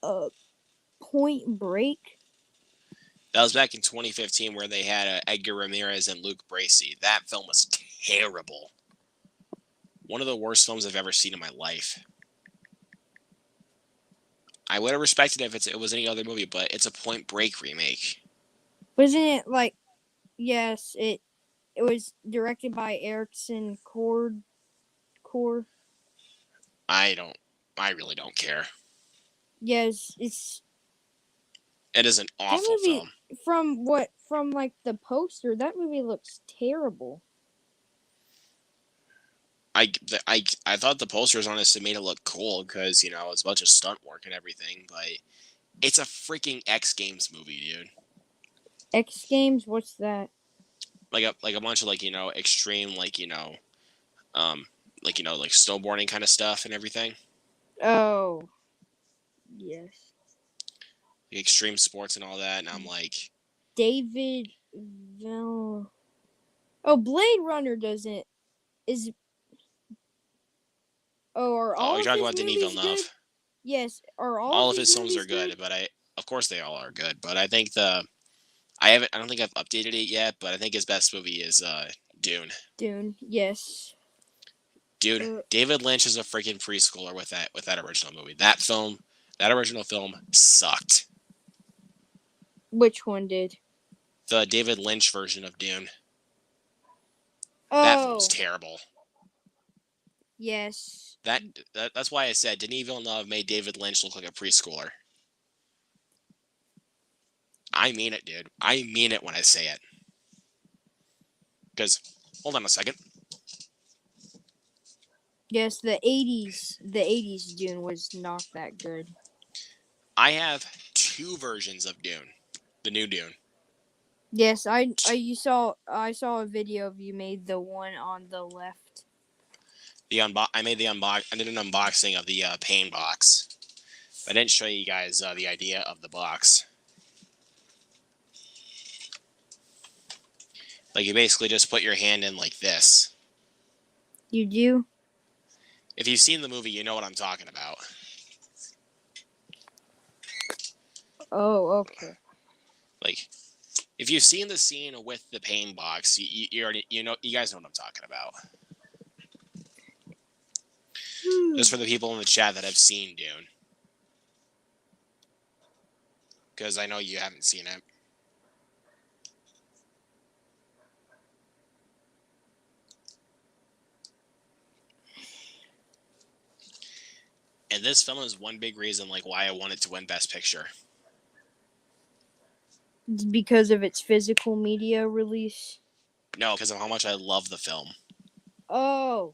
uh Point Break. that was back in 2015 where they had Edgar Ramirez and Luke Bracey. That film was terrible. One of the worst films I've ever seen in my life. I would have respected it if it was any other movie, but it's a Point Break remake. Wasn't it like yes, it was directed by Erickson Core. I don't. I really don't care. Yes, it's It is an that awful movie film. from like the poster, that movie looks terrible. I thought the posters honestly made it look cool because you know it's a bunch of stunt work and everything, but it's a freaking X Games movie, dude. X Games, what's that? Like a bunch of extreme um like snowboarding kind of stuff and everything, Oh, yes. like extreme sports and all that. And I'm like, David Val. Oh, Blade Runner doesn't is oh, are oh, all you're of talking his about Denis movies good? Villeneuve. Yes, are all of All of his his films are movies good? good, but of course they all are good. But I think I don't think I've updated it yet, but I think his best movie is Dune. Dune, yes. Dude, Uh, David Lynch is a freaking preschooler with that original movie. That original film sucked. which one did? The David Lynch version of Dune, that film was Oh, terrible. yes. That's why I said Denis Villeneuve made David Lynch look like a preschooler. I mean it, dude. I mean it when I say it. Because, hold on a second. Yes, the 80s Dune was not that good. I have 2 versions of Dune. The new Dune. Yes, I saw a video of you made the one on the left. I did an unboxing of the pain box. I didn't show you guys the idea of the box. Like, you basically just put your hand in like this. You do? If you've seen the movie, you know what I'm talking about. Oh, okay. Like, if you've seen the scene with the pain box, you already you guys know what I'm talking about. Just for the people in the chat that have seen Dune, because I know you haven't seen it. And this film is one big reason, like, why I wanted to win Best Picture. Because of its physical media release? No, because of how much I love the film. Oh.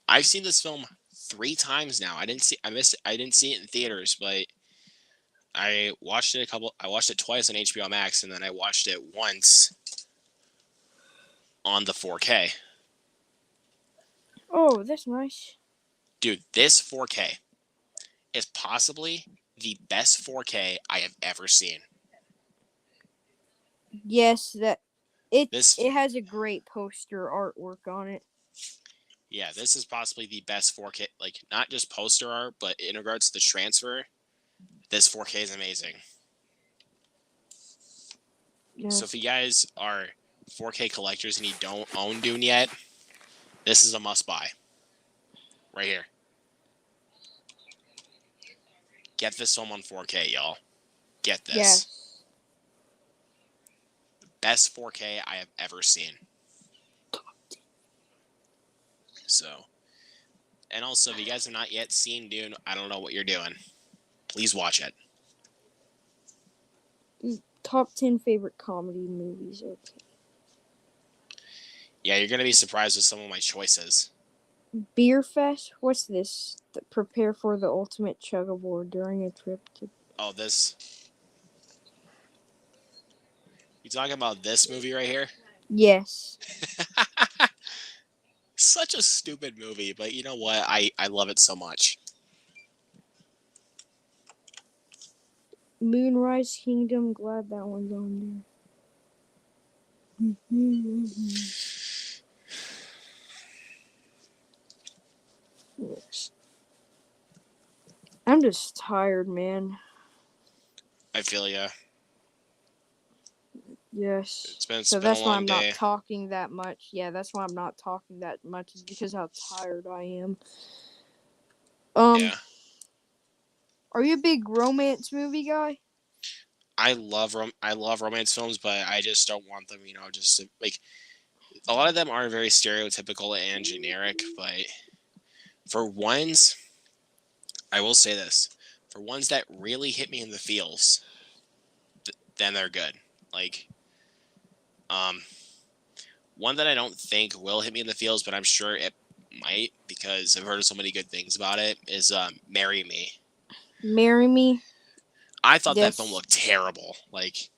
I've seen this film 3 times now. I didn't see it in theaters, but I watched it twice on HBO Max, and then I watched it once on the 4K. Oh, that's nice. Dude, this 4K is possibly the best 4K I have ever seen. Yes, it has a great poster artwork on it. Yeah, this is possibly the best 4K, like, not just poster art, but in regards to the transfer, this 4K is amazing. Yes. So if you guys are 4K collectors and you don't own Dune yet, this is a must-buy. Right here. Get this film on 4K, y'all. Get this. Yes. Best 4K I have ever seen. So, and also, if you guys have not yet seen Dune, I don't know what you're doing. Please watch it. Top 10 favorite comedy movies. Okay. Yeah, you're going to be surprised with some of my choices. Beer Fest? What's this? Prepare for the ultimate chug-aboard during a trip to... Oh, this... You talking about this movie right here? Yes. Such a stupid movie, but you know what? I love it so much. Moonrise Kingdom, glad that one's on there. Yes. I'm just tired, man. I feel ya. Yes. It's been so that's a why long I'm day. not talking that much. Yeah, that's why I'm not talking that much, is because how tired I am. Yeah. Are you a big romance movie guy? I love romance films, but I just don't want them, just to, like, a lot of them are very stereotypical and generic, but for ones, I will say this, for ones that really hit me in the feels, then they're good. Like, one that I don't think will hit me in the feels, but I'm sure it might, because I've heard so many good things about it, is Marry Me. Marry Me? I thought that film looked terrible. Like,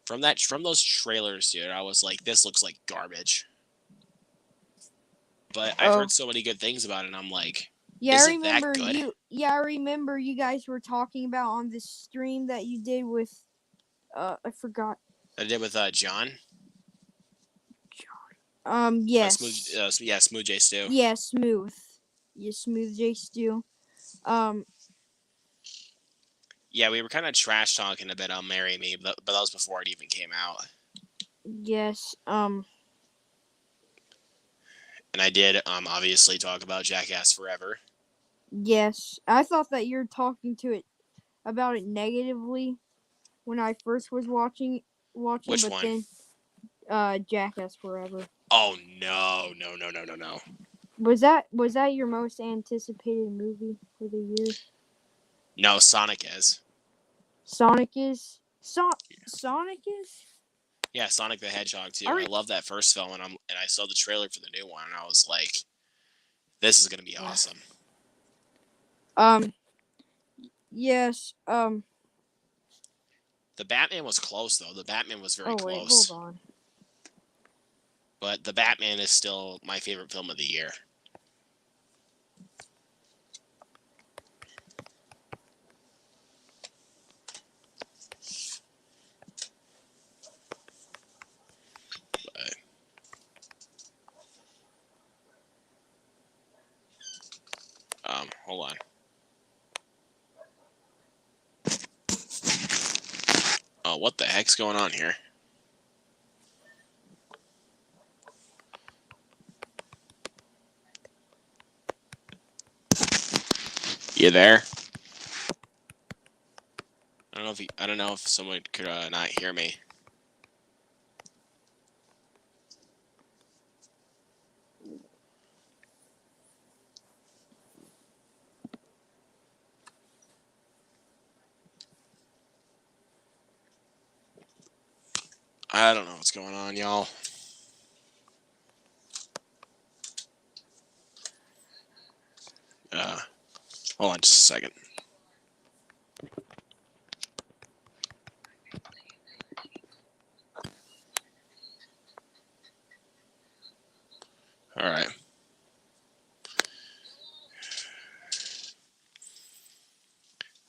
from those trailers, dude, I was like, this looks like garbage. But I've heard so many good things about it, and I'm like, is it that good? I remember you guys were talking about on this stream that you did with, I forgot. I did with John. Yes. Smooth J Stew. Yeah, Smooth. Yeah, Smooth J Stew. Yeah, we were kind of trash talking a bit on Marry Me, but that was before it even came out. Yes. And I did obviously talk about Jackass Forever. Yes, I thought that you're talking about it negatively when I first was watching. Which but one? Then, Jackass Forever. Oh no. Was that your most anticipated movie for the year? No, Sonic is. Sonic is? Sonic is? Yeah, Sonic the Hedgehog too. I I love that first film, and I saw the trailer for the new one, and I was like, this is gonna be Yeah. awesome. Yes. The Batman was close though. The Batman was very Oh wait, hold close, on. but the Batman is still my favorite film of the year. Hold on. Oh, what the heck's going on here? You there? I don't know if someone could not hear me. I don't know what's going on, y'all. Hold on just a second. All right.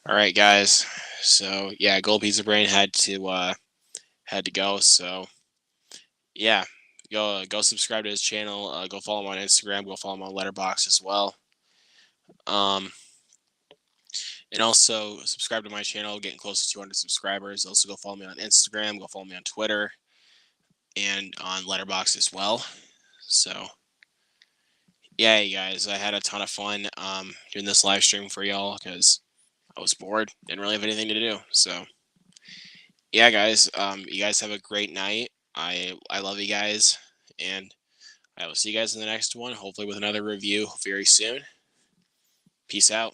All right, guys. So yeah, Gold Pizza Brain had to go. So yeah, go subscribe to his channel. Go follow him on Instagram. Go follow him on Letterboxd as well. Um, and also subscribe to my channel. Getting close to 200 subscribers. Also go follow me on Instagram. Go follow me on Twitter and on Letterboxd as well. So yeah, you guys, I had a ton of fun doing this live stream for y'all because I was bored, didn't really have anything to do. So yeah, guys, you guys have a great night. I love you guys, and I will see you guys in the next one. Hopefully with another review very soon. Peace out.